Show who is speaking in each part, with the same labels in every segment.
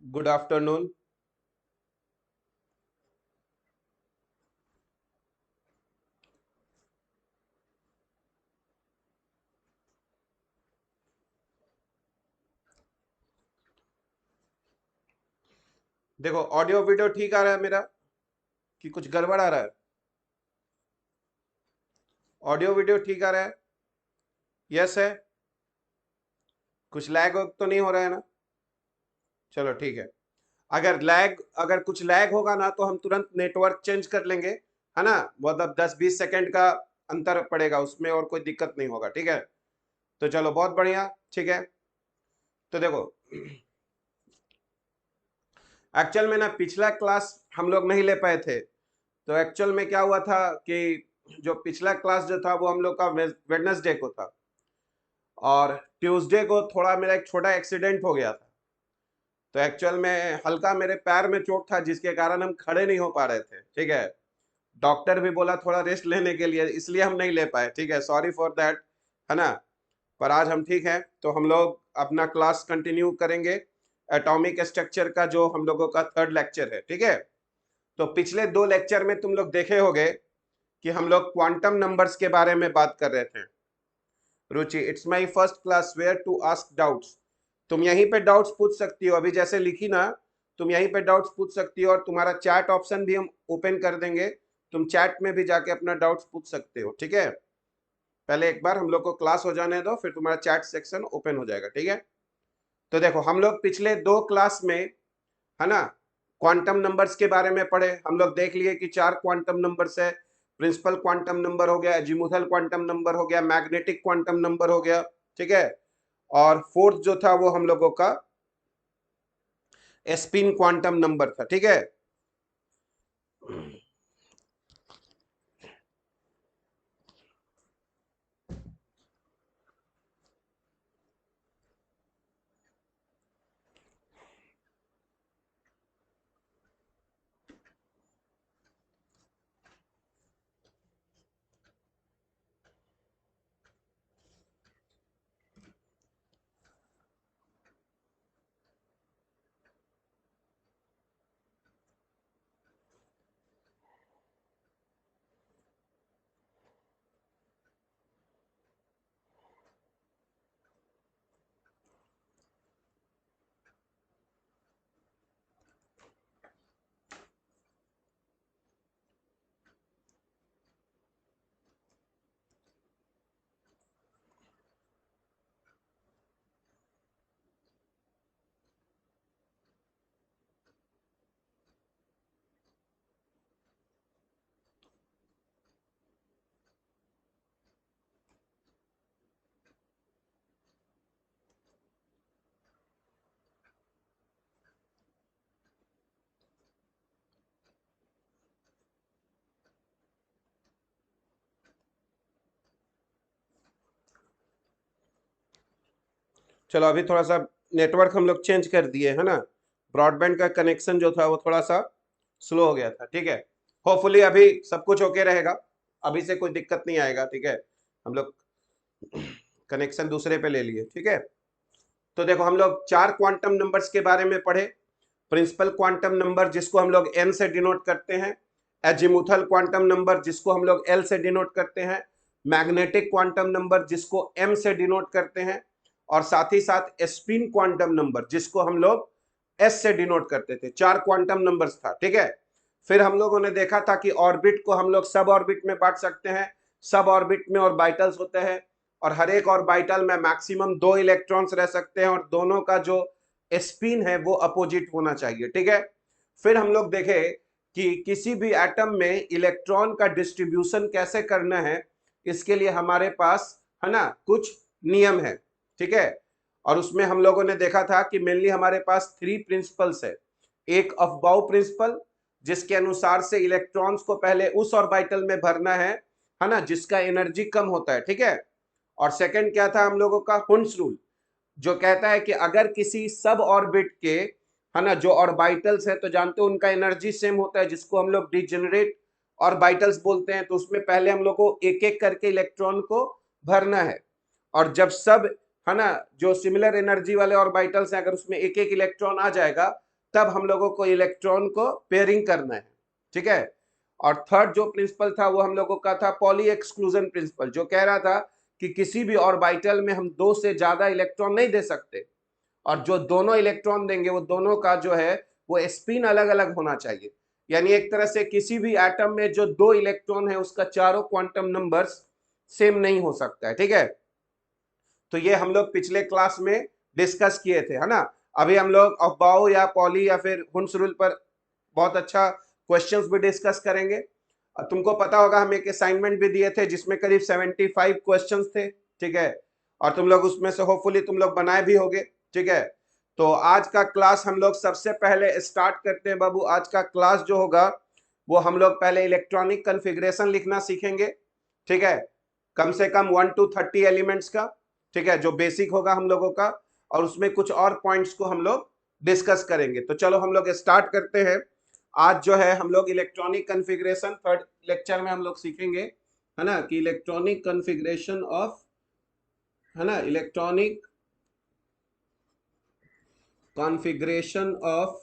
Speaker 1: Good afternoon. देखो, audio video ठीक आ रहा है मेरा कि कुछ गड़बड़ आ रहा है? ऑडियो वीडियो ठीक आ रहा है? यस है? कुछ लैग तो नहीं हो रहा है ना? चलो ठीक है। अगर कुछ लैग होगा ना तो हम तुरंत नेटवर्क चेंज कर लेंगे, है ना। मतलब 10-20 सेकंड का अंतर पड़ेगा उसमें और कोई दिक्कत नहीं होगा, ठीक है। तो चलो, बहुत बढ़िया। ठीक है, तो देखो, एक्चुअल में ना पिछला क्लास हम लोग नहीं ले पाए थे। तो एक्चुअल में क्या हुआ था कि जो पिछला क्लास जो था वो हम लोग का वेडनेसडे को था, और ट्यूसडे को थोड़ा मेरा एक छोटा एक्सीडेंट हो गया था। तो एक्चुअल में हल्का मेरे पैर में चोट था जिसके कारण हम खड़े नहीं हो पा रहे थे, ठीक है। डॉक्टर भी बोला थोड़ा रेस्ट लेने के लिए, इसलिए हम नहीं ले पाए, ठीक है। सॉरी फॉर दैट, है ना। पर आज हम ठीक है, तो हम लोग अपना क्लास कंटिन्यू करेंगे। एटॉमिक स्ट्रक्चर का जो हम लोगों का थर्ड लेक्चर है, ठीक है। तो पिछले 2 लेक्चर में तुम लोग देखे होंगे कि हम लोग क्वांटम नंबर्स के बारे में बात कर रहे थे। Ruchi, it's my first class where to ask doubts. तुम यहीं पे डाउट्स पूछ सकती हो, अभी जैसे लिखी ना, तुम यहीं पे डाउट्स पूछ सकती हो, और तुम्हारा चैट ऑप्शन भी हम ओपन कर देंगे। तुम चैट में भी जाके अपना डाउट्स पूछ सकते हो, ठीक है। पहले एक बार हम लोग को क्लास हो जाने दो, फिर तुम्हारा चैट सेक्शन ओपन हो जाएगा, ठीक है। तो देखो, हम लोग पिछले 2 क्लास में, है ना, क्वांटम नंबर्स के बारे में पढ़े। हम लोग देख लिए कि 4 क्वांटम नंबर्स है। प्रिंसिपल क्वांटम नंबर हो गया, अजीमुथल क्वांटम नंबर हो गया, मैग्नेटिक क्वांटम नंबर हो गया, ठीक है। और फोर्थ जो था वो हम लोगों का स्पिन क्वांटम नंबर था, ठीक है। चलो, अभी थोड़ा सा नेटवर्क हम लोग चेंज कर दिए, है ना। ब्रॉडबैंड का कनेक्शन जो था वो थोड़ा सा स्लो हो गया था, ठीक है। होपफुली अभी सब कुछ ओके रहेगा, अभी से कोई दिक्कत नहीं आएगा, ठीक है। हम लोग कनेक्शन दूसरे पे ले लिए, ठीक है। तो देखो, हम लोग 4 क्वांटम नंबर्स के बारे में पढ़े। प्रिंसिपल क्वांटम नंबर जिसको हम लोग n से डिनोट करते हैं, एजीमुथल क्वांटम नंबर जिसको हम लोग l से डिनोट करते हैं, मैग्नेटिक क्वांटम नंबर जिसको m से डिनोट करते हैं, और साथ ही साथ स्पिन क्वांटम नंबर जिसको हम लोग s से डिनोट करते थे। 4 क्वांटम नंबर्स था, ठीक है। फिर हम लोगों ने देखा था कि ऑर्बिट को हम लोग सब ऑर्बिट में बांट सकते हैं। सब ऑर्बिट में ऑर्बिटल्स होते हैं, और हर एक ऑर्बिटल में मैक्सिमम 2 इलेक्ट्रॉन्स रह सकते हैं, और दोनों का जो स्पिन है वो अपोजिट होना चाहिए, ठीक है। फिर हम लोग देखे कि किसी भी एटम में इलेक्ट्रॉन का डिस्ट्रीब्यूशन कैसे करना है, इसके लिए हमारे पास, है ना, कुछ नियम है, ठीक है। और उसमें हम लोगों ने देखा था कि मेनली हमारे पास 3 प्रिंसिपल्स है। एक अफबाउ प्रिंसिपल, जिसके अनुसार से इलेक्ट्रॉन्स को पहले उस ऑर्बिटल में भरना है ना, जिसका एनर्जी कम होता है, ठीक है। और सेकंड क्या था हम लोगों का, हुन्स रूल, जो कहता है कि अगर किसी सब ऑर्बिट के, है ना, जो ऑर्बिटल्स है, तो जानते हो उनका एनर्जी सेम होता है, जिसको हम लोग डिजेनरेट ऑर्बिटल्स बोलते हैं। तो उसमें पहले हम लोग को एक एक करके इलेक्ट्रॉन को भरना है, और जब सब, है ना, जो सिमिलर एनर्जी वाले ऑर्बिटल्स हैं, अगर उसमें एक एक इलेक्ट्रॉन आ जाएगा, तब हम लोगों को इलेक्ट्रॉन को पेयरिंग करना है, ठीक है। और थर्ड जो प्रिंसिपल था वो हम लोगों का था पॉली एक्सक्लूजन प्रिंसिपल, जो कह रहा था कि किसी भी ऑर्बिटल में हम 2 से ज्यादा इलेक्ट्रॉन नहीं दे सकते, और जो दोनों इलेक्ट्रॉन देंगे वो दोनों का जो है वो स्पिन अलग अलग होना चाहिए। यानी एक तरह से किसी भी एटम में जो 2 इलेक्ट्रॉन है उसका चारों क्वांटम नंबर्स सेम नहीं हो सकता है, ठीक है। तो ये हम लोग पिछले क्लास में डिस्कस किए थे, है ना। अभी हम लोग अफबाओ या पॉली या फिर हुंस रूल पर बहुत अच्छा क्वेश्चंस भी डिस्कस करेंगे। तुमको पता होगा हम एक असाइनमेंट भी दिए थे जिसमें करीब 75 क्वेश्चंस थे, ठीक है। और तुम लोग उसमें से होपफुली तुम लोग बनाए भी होगे, ठीक है। तो आज का क्लास हम लोग सबसे पहले स्टार्ट करते हैं बाबू। आज का क्लास जो होगा वो हम लोग पहले इलेक्ट्रॉनिक कॉन्फ़िगरेशन लिखना सीखेंगे, ठीक है। कम से कम 1 to 30 एलिमेंट्स का, ठीक है, जो बेसिक होगा हम लोगों का। और उसमें कुछ और पॉइंट्स को हम लोग डिस्कस करेंगे। तो चलो हम लोग स्टार्ट करते हैं। आज जो है हम लोग इलेक्ट्रॉनिक कॉन्फ़िगरेशन थर्ड लेक्चर में हम लोग सीखेंगे, है ना, कि इलेक्ट्रॉनिक कॉन्फ़िगरेशन ऑफ, है ना, इलेक्ट्रॉनिक कॉन्फ़िगरेशन ऑफ,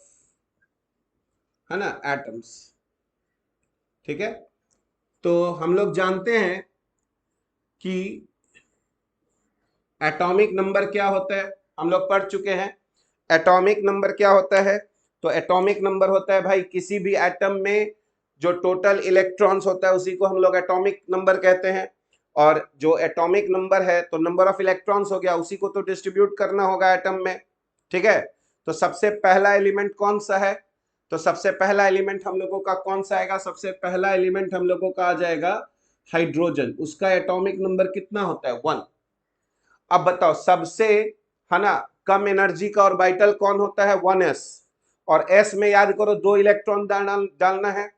Speaker 1: है ना, एटम्स, ठीक है। तो हम लोग जानते हैं कि एटॉमिक नंबर क्या होता है, हम लोग पढ़ चुके हैं। एटॉमिक नंबर क्या होता है? तो एटॉमिक नंबर होता है भाई किसी भी एटम में जो टोटल इलेक्ट्रॉन्स होता है उसी को हम लोग एटॉमिक नंबर कहते हैं। और जो एटॉमिक नंबर है तो नंबर ऑफ इलेक्ट्रॉन्स हो गया, उसी को तो डिस्ट्रीब्यूट करना होगा एटम में, ठीक है। तो सबसे पहला एलिमेंट कौन सा है? तो सबसे पहला एलिमेंट हम लोगों का कौन सा आएगा? सबसे पहला एलिमेंट हम लोगों का आ जाएगा हाइड्रोजन। उसका एटॉमिक नंबर कितना होता है? 1। अब बताओ सबसे, है ना, कम एनर्जी का ऑर्बिटल कौन होता है? 1s। और s में याद करो 2 इलेक्ट्रॉन डालना है।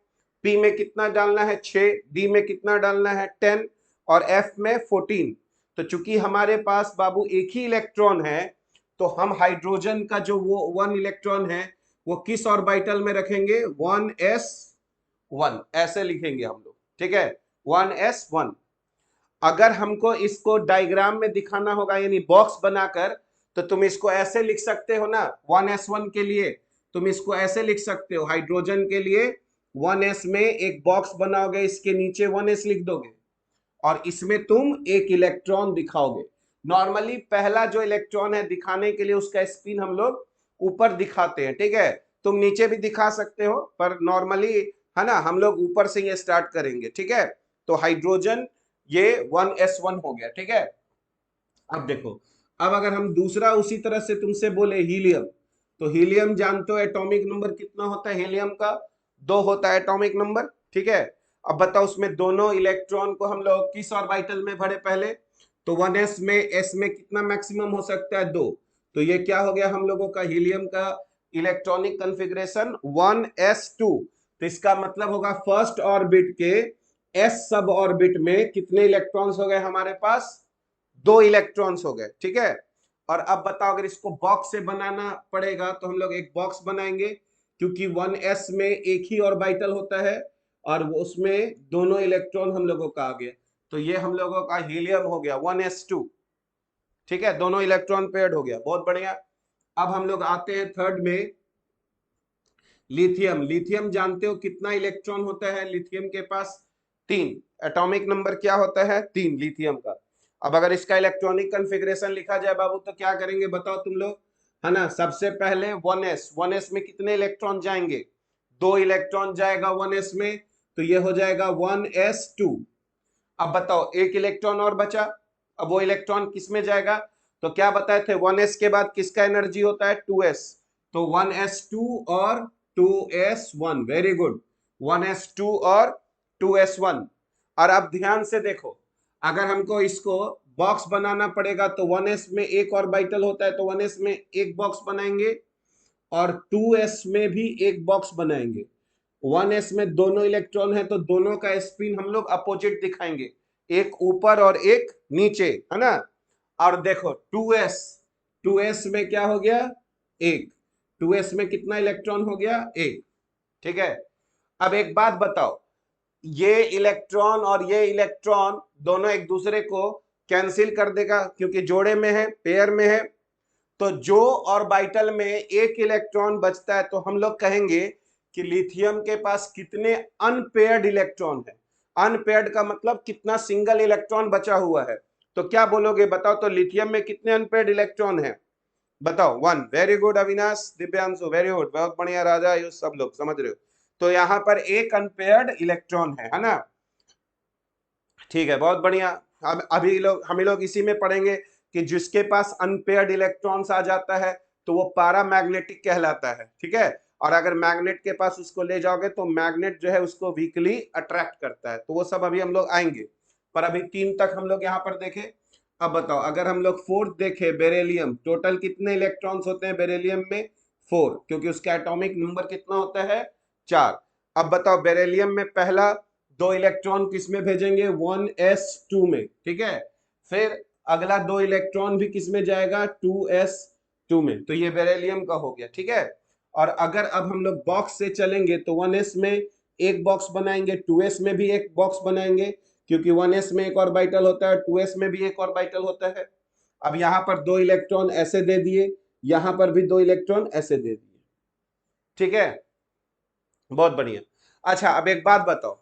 Speaker 1: p में कितना डालना है? 6। d में कितना डालना है? 10। और f में 14। तो चूंकि हमारे पास बाबू एक ही इलेक्ट्रॉन है तो हम हाइड्रोजन का जो वो 1 इलेक्ट्रॉन है वो किस ऑर्बिटल में रखेंगे? 1s1 ऐसे लिखेंगे हम लोग, ठीक है, 1s1। अगर हमको इसको डायग्राम में दिखाना होगा यानी बॉक्स बनाकर, तो तुम इसको ऐसे लिख सकते हो ना, 1s1 के लिए तुम इसको ऐसे लिख सकते हो, हाइड्रोजन के लिए 1s में एक बॉक्स बनाओगे, इसके नीचे 1s लिख दोगे और इसमें तुम एक इलेक्ट्रॉन दिखाओगे। नॉर्मली पहला जो इलेक्ट्रॉन है दिखाने के लिए उसका स्पिन हम लोग ऊपर दिखाते हैं, ठीक है। तुम नीचे भी दिखा सकते हो पर नॉर्मली, है ना, हम लोग ऊपर से ये स्टार्ट करेंगे, ठीक है। तो हाइड्रोजन ये 1s1 हो गया, ठीक है। अब देखो, अब अगर हम दूसरा उसी तरह से तुमसे बोले हीलियम, तो हीलियम जानते हो एटॉमिक नंबर कितना होता है? हीलियम का 2 होता है एटॉमिक नंबर, ठीक है। अब बताओ उसमें दोनों इलेक्ट्रॉन को हम लोग किस ऑर्बिटल में भरे पहले? तो 1s में, s में कितना मैक्सिमम हो सकता है? 2। तो ये क्या हो गया हम लोगों का हीलियम का इलेक्ट्रॉनिक कॉन्फ़िगरेशन 1s2। तो इसका मतलब होगा फर्स्ट ऑर्बिट के s सब ऑर्बिट में कितने इलेक्ट्रॉन्स हो गए हमारे पास? 2 इलेक्ट्रॉन्स हो गए, ठीक है। और अब बताओ अगर इसको बॉक्स से बनाना पड़ेगा तो हम लोग एक बॉक्स बनाएंगे, क्योंकि 1s में एक ही ऑर्बिटल होता है और वो उसमें दोनों इलेक्ट्रॉन हम लोगों का आ गया। तो ये हम लोगों का हीलियम हो गया 1s2, ठीक है, दोनों इलेक्ट्रॉन पेयर्ड हो गया, बहुत बढ़िया। अब हम लोग आते हैं थर्ड में, लिथियम। लिथियम जानते हो कितना इलेक्ट्रॉन होता है लिथियम के पास? 3। एटॉमिक नंबर क्या होता है? 3 लिथियम का। अब अगर इसका इलेक्ट्रॉनिक कॉन्फ़िगरेशन लिखा जाए बाबू तो क्या करेंगे बताओ तुम लोग, है ना। सबसे पहले 1s में कितने इलेक्ट्रॉन जाएंगे? 2 इलेक्ट्रॉन जाएगा 1s में, तो ये हो जाएगा 1s2। अब बताओ एक इलेक्ट्रॉन और बचा, अब वो इलेक्ट्रॉन किस में जाएगा? तो क्या बताए थे 1s के बाद किसका एनर्जी होता है? 2s। तो 1s2 और 2s1, वेरी गुड, 1s2 और 2s1। और अब ध्यान से देखो, अगर हमको इसको बॉक्स बनाना पड़ेगा तो 1s में एक ऑर्बिटल होता है तो 1s में एक बॉक्स बनाएंगे और 2s में भी एक बॉक्स बनाएंगे। 1s में दोनों इलेक्ट्रॉन है तो दोनों का स्पिन हम लोग अपोजिट दिखाएंगे, एक ऊपर और एक नीचे, है ना। और देखो 2s में क्या हो गया? एक। 2s में कितना इलेक्ट्रॉन हो गया? एक, ठीक है। अब एक बात बताओ, ये इलेक्ट्रॉन और ये इलेक्ट्रॉन दोनों एक दूसरे को कैंसिल कर देगा क्योंकि जोड़े में है, पेयर में है। तो जो ऑर्बिटल में एक इलेक्ट्रॉन बचता है तो हम लोग कहेंगे कि लिथियम के पास कितने अनपेयर्ड इलेक्ट्रॉन है। अनपेयर्ड का मतलब कितना सिंगल इलेक्ट्रॉन बचा हुआ है। तो क्या बोलोगे बताओ, तो लिथियम में कितने अनपेयर्ड इलेक्ट्रॉन है बताओ। 1। Very good Avinash, Divyanshu very good, बहुत बढ़िया राजा, ये सब लोग समझ रहे हो। तो यहाँ पर एक अनपेयर्ड इलेक्ट्रॉन है ना। ठीक है, बहुत बढ़िया। अब अभी हम लोग इसी में पढ़ेंगे कि जिसके पास अनपेयर्ड इलेक्ट्रॉन्स आ जाता है तो वो पैरामैग्नेटिक कहलाता है। ठीक है, और अगर मैग्नेट के पास उसको ले जाओगे तो मैग्नेट जो है उसको वीकली अट्रैक्ट करता है। तो वो सब अभी हम लोग आएंगे, पर अभी 3 तक हम लोग यहाँ पर देखें। अब बताओ, अगर हम लोग 4th देखें, बेरिलियम, टोटल कितने इलेक्ट्रॉन्स होते हैं बेरिलियम में? 4, क्योंकि उसका एटॉमिक नंबर कितना होता है? 4। अब बताओ, बेरिलियम में पहला 2 इलेक्ट्रॉन किस में भेजेंगे? 1s2 में। ठीक है, फिर अगला 2 इलेक्ट्रॉन भी किस में जाएगा? 2s2 में। तो ये बेरिलियम का हो गया। ठीक है, और अगर अब हम लोग बॉक्स से चलेंगे तो 1s में एक बॉक्स बनाएंगे, 2s में भी एक बॉक्स बनाएंगे, क्योंकि 1s में एक ऑर्बिटल होता है, 2s में भी एक ऑर्बिटल होता है। अब यहाँ पर 2 इलेक्ट्रॉन ऐसे दे दिए, यहाँ पर भी 2 इलेक्ट्रॉन ऐसे दे दिए। ठीक है, बहुत बढ़िया। अच्छा, अब एक बात बताओ,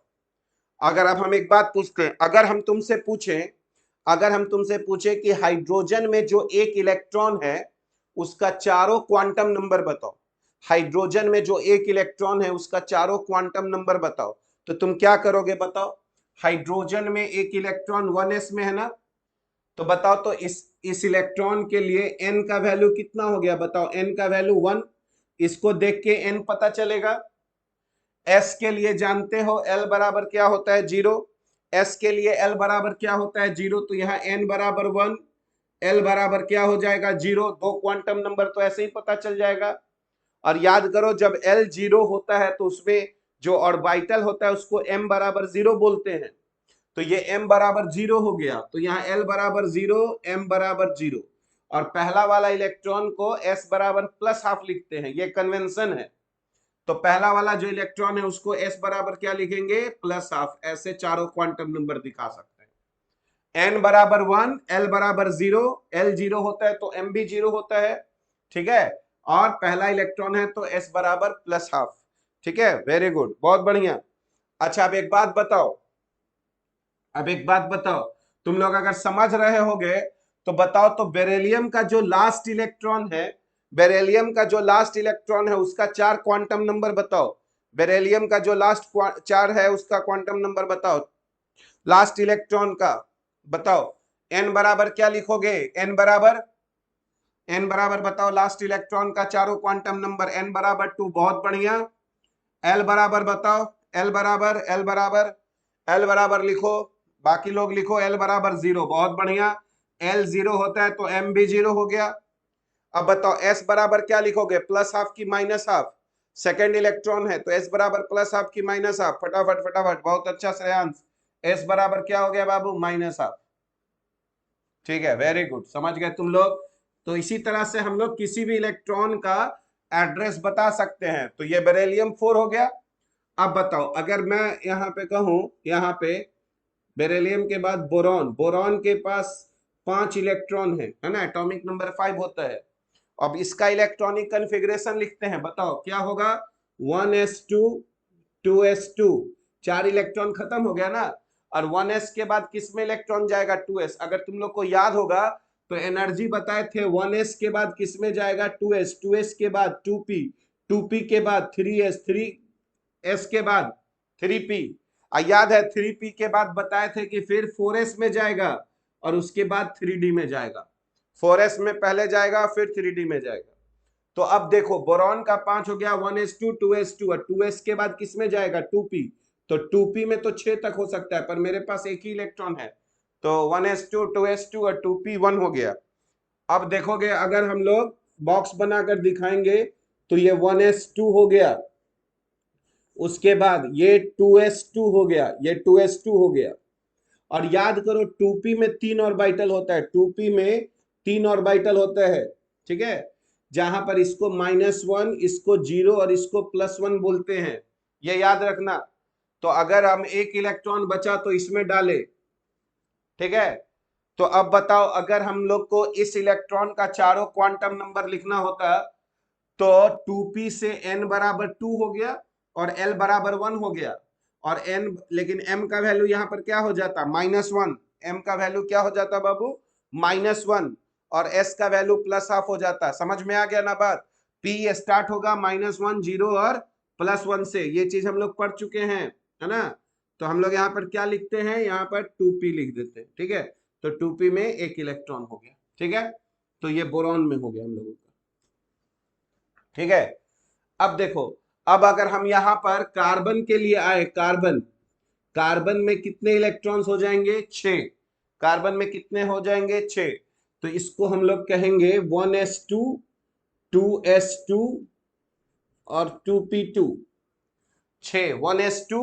Speaker 1: अगर अब हम एक बात पूछते हैं, अगर हम तुमसे पूछें कि हाइड्रोजन में जो एक इलेक्ट्रॉन है उसका चारों क्वांटम नंबर बताओ। हाइड्रोजन में जो एक इलेक्ट्रॉन है उसका चारों क्वांटम नंबर बताओ, तो तुम क्या करोगे बताओ? हाइड्रोजन में एक इलेक्ट्रॉन 1s में है ना, तो बताओ तो इस इलेक्ट्रॉन के लिए n का वैल्यू कितना हो गया बताओ? n का वैल्यू 1। इसको देख के n पता चलेगा। s के लिए जानते हो l बराबर क्या होता है? 0। s के लिए l बराबर क्या होता है? 0। तो यहाँ n बराबर 1, l बराबर क्या हो जाएगा? 0। 2 क्वांटम नंबर तो ऐसे ही पता चल जाएगा। और याद करो, जब l 0 होता है तो उसमें जो ऑर्बिटल होता है उसको m बराबर 0 बोलते हैं। तो ये m बराबर 0 हो गया, तो यहाँ l बराबर 0, m बराबर 0। और पहला वाला इलेक्ट्रॉन को s बराबर +½ लिखते हैं, ये कन्वेंशन है। तो पहला वाला जो इलेक्ट्रॉन है उसको s बराबर क्या लिखेंगे? +½ ऐसे चारों क्वांटम नंबर दिखा सकते हैं। n बराबर 1, l बराबर 0, l 0 होता है तो m भी 0 होता है। ठीक है, और पहला इलेक्ट्रॉन है तो s बराबर +½ ठीक है, वेरी गुड, बहुत बढ़िया। अच्छा, अब एक बात बताओ, तुम लोग अगर समझ रहे होगे तो बताओ तो बेरिलियम का जो लास्ट इलेक्ट्रॉन है, बेरिलियम का जो लास्ट इलेक्ट्रॉन है उसका 4 क्वांटम नंबर बताओ। बेरिलियम का जो लास्ट 4 है उसका क्वांटम नंबर बताओ, लास्ट इलेक्ट्रॉन का बताओ। n बराबर क्या लिखोगे? n बराबर बताओ लास्ट इलेक्ट्रॉन का चारों क्वांटम नंबर। n बराबर 2, बहुत बढ़िया। l बराबर बताओ, l बराबर लिखो, बाकी लोग लिखो l बराबर 0, बहुत बढ़िया। l 0 होता है तो m भी 0 हो गया। अब बताओ s बराबर क्या लिखोगे? +½ की -½ सेकेंड इलेक्ट्रॉन है तो s बराबर +½ की -½ फटाफट फटाफट, बहुत अच्छा श्रेयांश। s बराबर क्या हो गया बाबू? -½ ठीक है, वेरी गुड, समझ गए तुम लोग। तो इसी तरह से हम लोग किसी भी इलेक्ट्रॉन का एड्रेस बता सकते हैं। तो ये बेरिलियम 4 हो गया। अब बताओ, अगर मैं यहाँ पे कहूं, यहाँ पे बेरिलियम के बाद बोरॉन, बोरॉन के पास 5 इलेक्ट्रॉन है ना, एटॉमिक नंबर 5 होता है। अब इसका इलेक्ट्रॉनिक कन्फिग्रेशन लिखते हैं, बताओ क्या होगा? 1s2 2s2, 4 इलेक्ट्रॉन खत्म हो गया ना। और 1s के बाद किस में इलेक्ट्रॉन जाएगा? 2s। अगर तुम लोग को याद होगा तो एनर्जी बताए थे 1s के बाद किस में जाएगा? 2s, 2s के बाद 2p, 2p के बाद 3s, 3s के बाद 3p। याद है 3p के बाद बताए थे कि फिर 4s में जाएगा और उसके बाद 3d में जाएगा। 4s में पहले जाएगा फिर 3d में जाएगा। तो अब देखो, बोरॉन का 5 हो गया, 1s2 2s2, और 2s के बाद किस में जाएगा? 2p। तो 2p में तो 6 तक हो सकता है, पर मेरे पास एक ही इलेक्ट्रॉन है, तो 1s2 2s2 और 2p 1 हो गया। अब देखोगे, अगर हम लोग बॉक्स बनाकर दिखाएंगे तो ये 1s2 हो गया, उसके बाद ये 2s2 हो गया, ये 2s2 हो गया। और याद करो 2p में 3 ऑर्बिटल होता है, 2p में 3 ऑर्बिटल होता है। ठीक है, जहां पर इसको -1, इसको 0 और इसको +1 बोलते हैं, ये याद रखना। तो अगर हम एक इलेक्ट्रॉन बचा तो इसमें डाले, ठीक है, तो अब बताओ, अगर हम लोग को इस इलेक्ट्रॉन का चारों क्वांटम नंबर लिखना होता तो 2p से n बराबर 2 हो गया और l बराबर 1 हो गया, और n, लेकिन m का वैल्यू यहां पर क्या हो जाता, -1। m का वैल्यू क्या हो जाता बाबू, -1, और s का वैल्यू +½ हो जाता। समझ में आ गया ना बात। p स्टार्ट होगा -1, 0 और +1 से, ये चीज हम लोग पढ़ चुके हैं, है ना। तो हम लोग यहाँ पर क्या लिखते हैं, यहाँ पर 2p लिख देते हैं, ठीक है। तो 2p में एक इलेक्ट्रॉन हो गया, ठीक है। तो ये बोरॉन में हो गया हम लोगों का, ठीक है। अब देखो, अब अगर हम यहां पर कार्बन के लिए आए, कार्बन, कार्बन में कितने इलेक्ट्रॉन्स हो जाएंगे, 6। कार्बन में कितने हो जाएंगे, 6। तो इसको हम लोग कहेंगे 1s2, 2s2 और 2p2। 6, 1s2,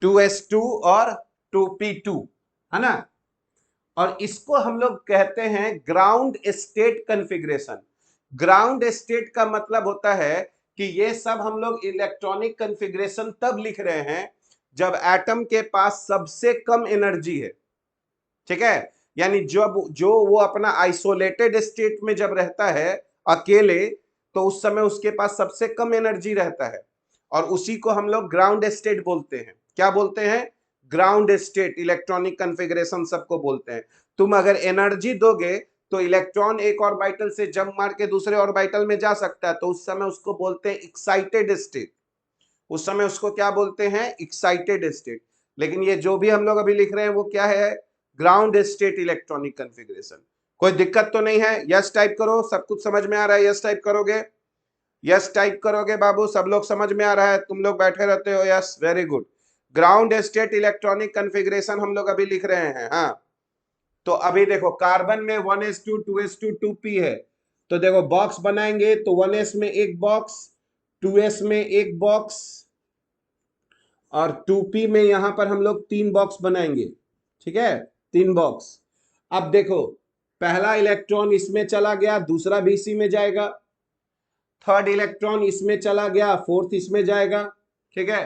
Speaker 1: 2s2 और 2p2, है ना। और इसको हम लोग कहते हैं ground state configuration. Ground state का मतलब होता है कि ये सब हम लोग इलेक्ट्रॉनिक कॉन्फ़िगरेशन तब लिख रहे हैं जब एटम के पास सबसे कम एनर्जी है, ठीक है। यानी जब जो वो अपना आइसोलेटेड स्टेट में जब रहता है अकेले, तो उस समय उसके पास सबसे कम एनर्जी रहता है, और उसी को हम लोग ग्राउंड स्टेट बोलते हैं। क्या बोलते हैं, ग्राउंड स्टेट। इलेक्ट्रॉनिक कॉन्फ़िगरेशन सबको बोलते हैं। तुम अगर एनर्जी दोगे तो इलेक्ट्रॉन एक ऑर्बिटल से जंप मार के दूसरे ऑर्बिटल में जा सकता है, तो उस समय उसको बोलते हैं एक्साइटेड स्टेट। उस समय उसको क्या बोलते हैं, एक्साइटेड स्टेट। लेकिन ये जो भी हम लोग अभी लिख रहे हैं वो क्या है, ग्राउंड स्टेट इलेक्ट्रॉनिक कॉन्फ़िगरेशन। कोई दिक्कत तो नहीं है, यस टाइप करो, सब कुछ समझ में आ रहा है, यस टाइप करोगे, यस टाइप करोगे बाबू, सब लोग समझ में आ रहा है, तुम लोग बैठे रहते हो, yes, very good. Ground state electronic configuration हम लोग अभी लिख रहे हैं, हाँ। तो अभी देखो, कार्बन में 1s2, 2s2, 2p है, तो देखो बॉक्स बनाएंगे तो 1s में एक बॉक्स, 2s में एक बॉक्स, और 2p में यहां पर हम लोग 3 बॉक्स बनाएंगे, ठीक है, 3 बॉक्स। अब देखो, पहला इलेक्ट्रॉन इसमें चला गया, दूसरा भी इसी में जाएगा, थर्ड इलेक्ट्रॉन इसमें चला गया, फोर्थ इसमें जाएगा, ठीक है।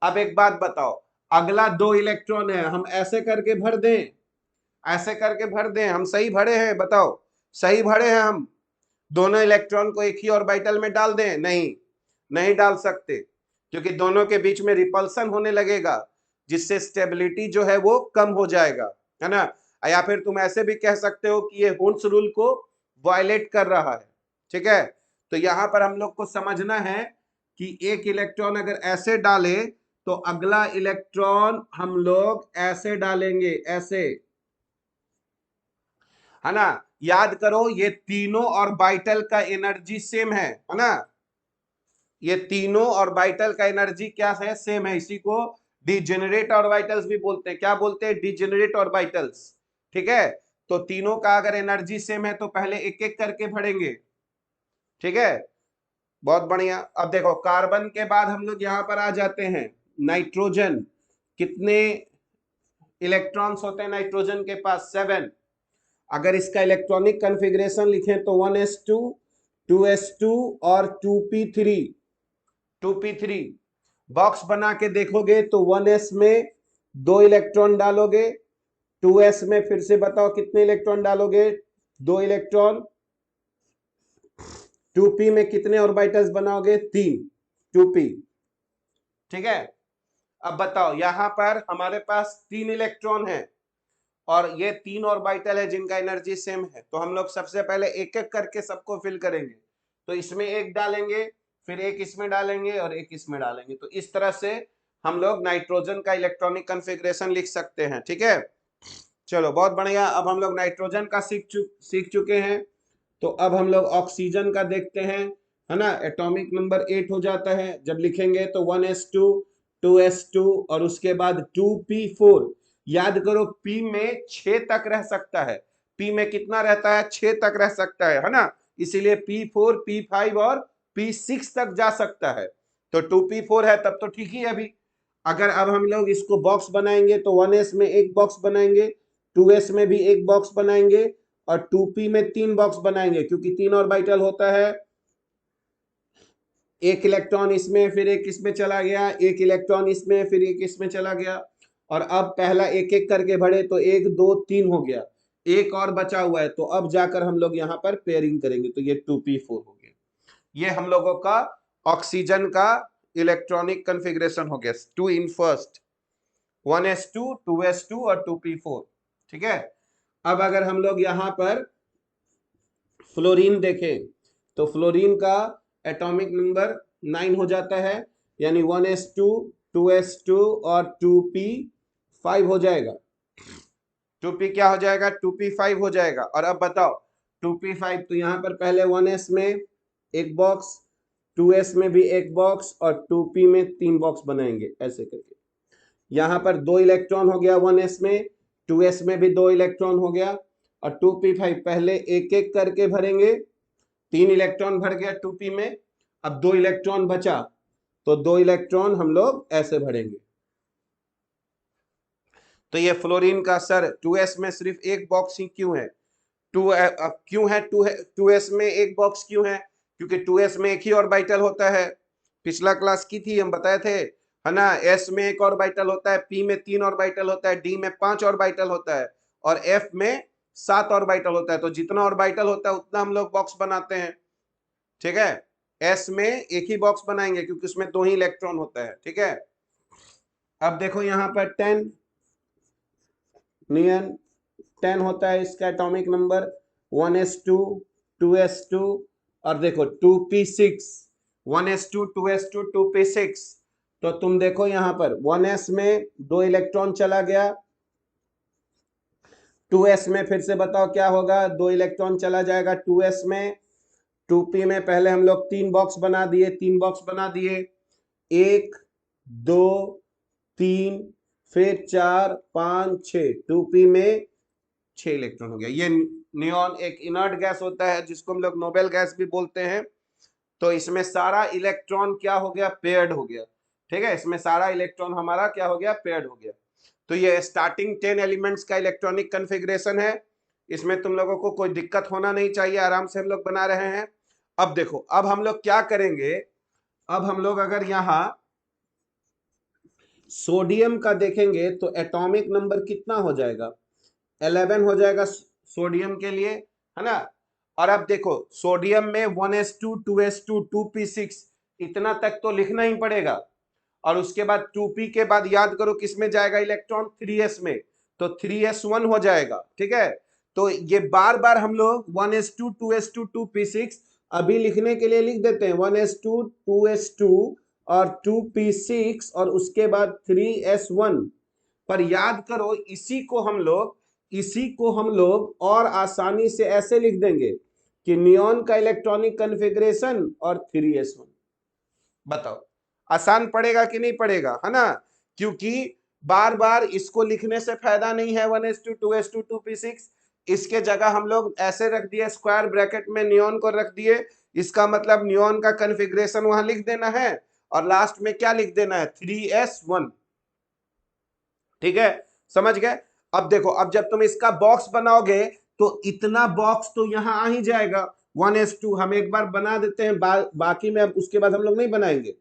Speaker 1: अब एक बात बताओ, अगला 2 इलेक्ट्रॉन है, हम ऐसे करके भर दें, ऐसे करके भर दें, हम सही भरे हैं, बताओ सही भरे हैं हम, दोनों इलेक्ट्रॉन को एक ही ऑर्बिटल में डाल दें, नहीं, नहीं डाल सकते, क्योंकि दोनों के बीच में रिपल्सन होने लगेगा, जिससे स्टेबिलिटी जो है वो कम हो जाएगा, है ना। या फिर तुम ऐसे भी कह सकते हो कि ये हुन्स रूल को वायलेट कर रहा है, ठीक है। तो यहां पर हम लोग को समझना है कि एक इलेक्ट्रॉन अगर ऐसे डाले तो अगला इलेक्ट्रॉन हम लोग ऐसे डालेंगे, ऐसे, है ना। याद करो, ये तीनों ऑर्बिटल का एनर्जी सेम है ना। ये तीनों ऑर्बिटल का एनर्जी क्या है, सेम है। इसी को डिजेनरेट ऑर्बिटल्स भी बोलते हैं। क्या बोलते हैं, डिजेनरेट ऑर्बिटल्स, ठीक है। तो तीनों का अगर एनर्जी सेम है तो पहले एक एक करके भरेंगे, ठीक है। बहुत बढ़िया। अब देखो, कार्बन के बाद हम लोग यहां पर आ जाते हैं, नाइट्रोजन। कितने इलेक्ट्रॉन्स होते हैं नाइट्रोजन के पास, 7। अगर इसका इलेक्ट्रॉनिक कॉन्फ़िगरेशन लिखें तो 1s2, 2s2 और 2p3, 2p3। बॉक्स बना के देखोगे तो 1s में 2 इलेक्ट्रॉन डालोगे, 2s में फिर से बताओ कितने इलेक्ट्रॉन डालोगे, 2 इलेक्ट्रॉन, 2p में कितने ऑर्बिटल्स बनाओगे, 3, 2p, ठीक है। अब बताओ, यहां पर हमारे पास 3 इलेक्ट्रॉन है और ये 3 ऑर्बिटल है जिनका एनर्जी सेम है, तो हम लोग सबसे पहले एक एक करके सबको फिल करेंगे। तो इसमें एक डालेंगे, फिर एक इसमें डालेंगे और एक इसमें डालेंगे। तो इस तरह से हम लोग नाइट्रोजन का इलेक्ट्रॉनिक कॉन्फ़िगरेशन लिख सकते हैं, ठीक है। चलो बहुत बढ़िया। अब हम लोग नाइट्रोजन का सीख चुके हैं, तो अब हम लोग ऑक्सीजन का देखते हैं, है ना। एटॉमिक नंबर 8 हो जाता है जब लिखेंगे तो 1s2, 2s2 और उसके बाद 2p4। याद करो, p में 6 तक रह सकता है, p में कितना रहता है, 6 तक रह सकता है ना। इसीलिए p4, p5 और p6 तक जा सकता है। तो 2p4 है तब तो ठीक ही है। अभी अगर अब हम लोग इसको बॉक्स बनाएंगे तो 1s में एक बॉक्स बनाएंगे, 2s में भी एक बॉक्स बनाएंगे और 2p में 3 बॉक्स बनाएंगे, क्योंकि 3 ऑर्बिटल होता है। एक इलेक्ट्रॉन इसमें, फिर एक इसमें चला गया, एक इलेक्ट्रॉन इसमें, फिर एक इसमें चला गया। और अब पहला एक एक करके भरे तो 1 2 3 हो गया। एक और बचा हुआ है, तो अब जाकर हम लोग यहाँ पर पेयरिंग करेंगे, तो ये 2p4 हो गया। ये हम लोगों का ऑक्सीजन का इलेक्ट्रॉनिक कॉन्फ़िगरेशन हो गया, 2 इन फर्स्ट, 1s2 2s2 और 2p4। ठीक है, अब अगर हम लोग यहाँ पर फ्लोरीन देखें तो फ्लोरीन का एटॉमिक नंबर 9 हो जाता है, यानी 1s2 2s2 और 2p5 हो जाएगा। 2p क्या हो जाएगा, 2p5 हो जाएगा। और अब बताओ 2p5, तो यहाँ पर पहले 1s में एक बॉक्स, 2s में भी एक बॉक्स और 2p में 3 बॉक्स बनाएंगे ऐसे करके। यहाँ पर 2 इलेक्ट्रॉन हो गया 1s में, 2s में भी 2 इलेक्ट्रॉन हो गया, और 2p5 पहले एक एक करके भरेंगे, 3 इलेक्ट्रॉन भर गया 2p में, अब 2 इलेक्ट्रॉन बचा, तो 2 इलेक्ट्रॉन हम लोग ऐसे भरेंगे। तो ये फ्लोरीन का सर 2s में सिर्फ एक बॉक्स ही क्यों है, क्यों है 2s में एक बॉक्स क्यों है, क्योंकि 2s में एक ही ऑर्बिटल होता है। पिछला क्लास की थी, हम बताए थे, है ना, s में एक ऑर्बिटल होता है, p में 3 ऑर्बिटल होता है, d में 5 ऑर्बिटल होता है, और f में 7 ऑर्बिटल होता है। तो जितना ऑर्बिटल होता है उतना हम लोग बॉक्स बनाते हैं। ठीक है, s में एक ही बॉक्स बनाएंगे क्योंकि उसमें 2 ही इलेक्ट्रॉन होता है। ठीक है, अब देखो यहाँ पर 10 नियन 10 होता है इसका एटॉमिक नंबर, 1s2 2s2 और देखो 2p6, 1s2 2s2 2p6। तो तुम देखो यहाँ पर 1s में 2 इलेक्ट्रॉन चला गया, 2s में फिर से बताओ क्या होगा, 2 इलेक्ट्रॉन चला जाएगा 2s में, 2p में पहले हम लोग 3 बॉक्स बना दिए, 3 बॉक्स बना दिए, 1 2 3 फिर 4 5 6, 2p में 6 इलेक्ट्रॉन हो गया। ये नियॉन एक इनर्ट गैस होता है जिसको हम लोग नोबेल गैस भी बोलते हैं। तो इसमें सारा इलेक्ट्रॉन क्या हो गया, पेयर्ड हो गया। ठीक है, इसमें सारा इलेक्ट्रॉन हमारा क्या हो गया, पेयर्ड हो गया। तो ये स्टार्टिंग 10 एलिमेंट्स का इलेक्ट्रॉनिक कॉन्फ़िगरेशन है। इसमें तुम लोगों को कोई दिक्कत होना नहीं चाहिए, आराम से हम लोग बना रहे हैं। अब देखो, अब हम लोग क्या करेंगे, अब हम लोग अगर यहाँ सोडियम का देखेंगे तो एटॉमिक नंबर कितना हो जाएगा, 11 हो जाएगा सोडियम के लिए, है ना। और अब देखो सोडियम में 1s2 2s2 2p6 इतना तक तो लिखना ही पड़ेगा, और उसके बाद 2p के बाद याद करो किसमें जाएगा इलेक्ट्रॉन, 3s में, तो 3s1 हो जाएगा। ठीक है, तो ये बार बार हम लोग 1s2 2s2 2p6 अभी लिखने के लिए लिख देते हैं 1s2 2s2 और 2p6 और उसके बाद 3s1, पर याद करो इसी को हम लोग और आसानी से ऐसे लिख देंगे कि नियॉन का इलेक्ट्रॉनिक कॉन्फ़िगरेशन और 3s1। बताओ आसान पड़ेगा कि नहीं पड़ेगा, है ना, क्योंकि बार बार इसको लिखने से फायदा नहीं है 1s2 2s2 2p6। इसके जगह हम लोग ऐसे रख दिए, स्क्वायर ब्रैकेट में नियॉन को रख दिए, इसका मतलब नियॉन का कॉन्फ़िगरेशन वहां लिख देना है और लास्ट में क्या लिख देना है, 3s1। ठीक है, समझ गए। अब देखो, अब जब तुम इसका बॉक्स बनाओगे तो इतना बॉक्स तो यहां आ ही जाएगा, 1s2 हम एक बार बना देते हैं, बाकी में अब उसके बाद हम लोग नहीं बनाएंगे।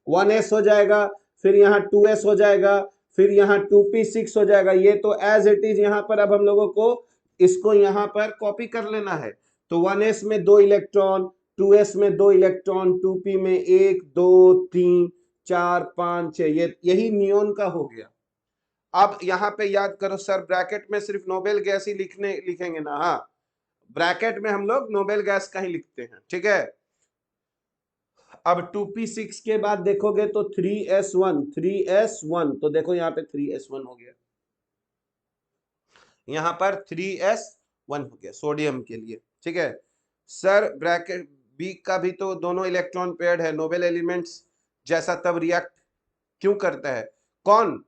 Speaker 1: 1s हो जाएगा, फिर यहाँ 2s हो जाएगा, फिर यहाँ 2p6 हो जाएगा। ये तो एज इट इज यहाँ पर अब हम लोगों को इसको यहाँ पर कॉपी कर लेना है। तो 1s में 2 इलेक्ट्रॉन, 2s में 2 इलेक्ट्रॉन, 2p में 1 2 3 4 5 6, ये यही नियॉन का हो गया। अब यहां पे याद करो सर, ब्रैकेट में सिर्फ नोबेल गैस ही लिखेंगे ना, हाँ, ब्रैकेट में हम लोग नोबेल गैस का ही लिखते हैं। ठीक है, अब 2p6 के बाद देखोगे तो 3s1, तो देखो यहाँ पे 3s1 हो गया, यहाँ पर 3s1 हो गया सोडियम के लिए। ठीक है सर, ब्रैकेट बी का भी तो दोनों इलेक्ट्रॉन पेयर्ड है, नोबेल एलिमेंट्स जैसा तब रिएक्ट क्यों करता है, कौन,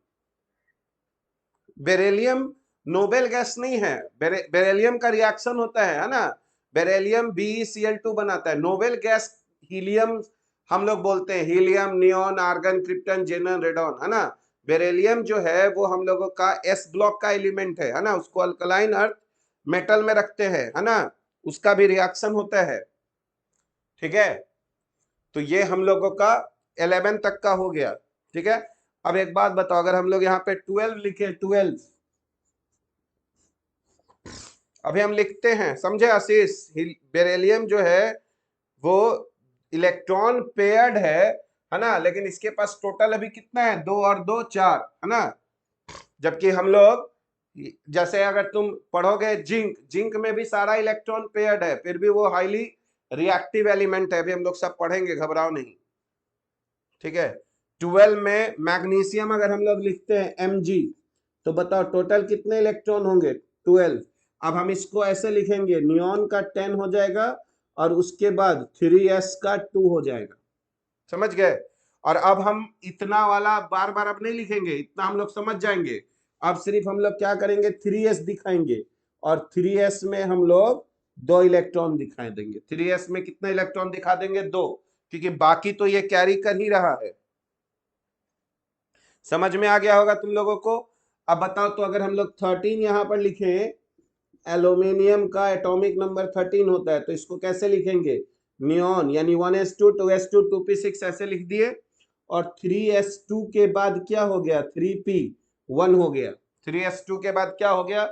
Speaker 1: बेरिलियम नोबेल गैस नहीं है, बेरिलियम का रिएक्शन होता है ना, बेरिलियम BeCl2 बनाता है। नोबेल गैस हीलियम हम लोग बोलते हैं, helium neon argon krypton जेनन radon, है ना। बेरिलियम जो है वो हम लोगों का s ब्लॉक का एलिमेंट है ना, उसको अल्कलाइन अर्थ मेटल में रखते हैं, है ना, उसका भी रिएक्शन होता है। ठीक है, तो ये हम लोगों का 11 तक का हो गया। ठीक है, अब एक बात बताओ, अगर हम लोग यहाँ पे 12 लिखे, 12 अभी हम लिखते हैं, समझे आशीष? बेरिलियम जो है वो इलेक्ट्रॉन पेयर्ड है ना, लेकिन इसके पास टोटल अभी कितना है? 2 और 2 4, है ना। जबकि हम लोग, जैसे अगर तुम पढ़ोगे जिंक, जिंक में भी सारा इलेक्ट्रॉन पेयर्ड है, फिर भी वो हाईली रिएक्टिव एलिमेंट है। अभी हम लोग सब पढ़ेंगे, घबराओ नहीं, ठीक है। 12 में मैग्नीशियम अगर हम लोग लिखते हैं Mg, तो बताओ टोटल कितने इलेक्ट्रॉन होंगे? 12। अब हम इसको ऐसे लिखेंगे, नियॉन का 10 हो जाएगा और उसके बाद 3s का 2 हो जाएगा, समझ गए? और अब हम इतना वाला बार बार अब नहीं लिखेंगे, इतना हम लोग समझ जाएंगे। अब सिर्फ हम लोग क्या करेंगे, 3s दिखाएंगे और 3s में हम लोग 2 इलेक्ट्रॉन दिखाई देंगे। 3s में कितना इलेक्ट्रॉन दिखा देंगे? 2, क्योंकि बाकी तो ये कैरी कर ही रहा है। समझ में आ गया होगा तुम लोगों को? अब बताओ, तो अगर हम लोग 13 यहां पर लिखें, एल्यूमिनियम का एटॉमिक नंबर 13 होता है, तो इसको कैसे लिखेंगे? नियॉन, यानी 1s2 2s2 2p6 ऐसे लिख दिए, और 3s2 के बाद क्या हो गया? 3p1 हो गया। 3s2 के बाद क्या हो गया?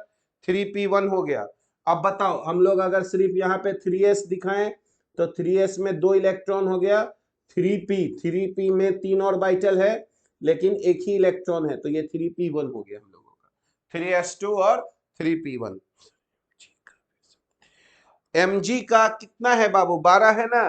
Speaker 1: 3p1 हो गया। अब बताओ, हम लोग अगर सिर्फ यहाँ पे 3s दिखाएं, तो 3s में 2 इलेक्ट्रॉन हो गया। 3p में 3 ऑर्बिटल है, लेकिन एक ही इलेक्ट्रॉन है, तो ये 3p1 हो गया हम लोगों का, 3s2 और 3p1। Mg का कितना है बाबू? 12 है ना,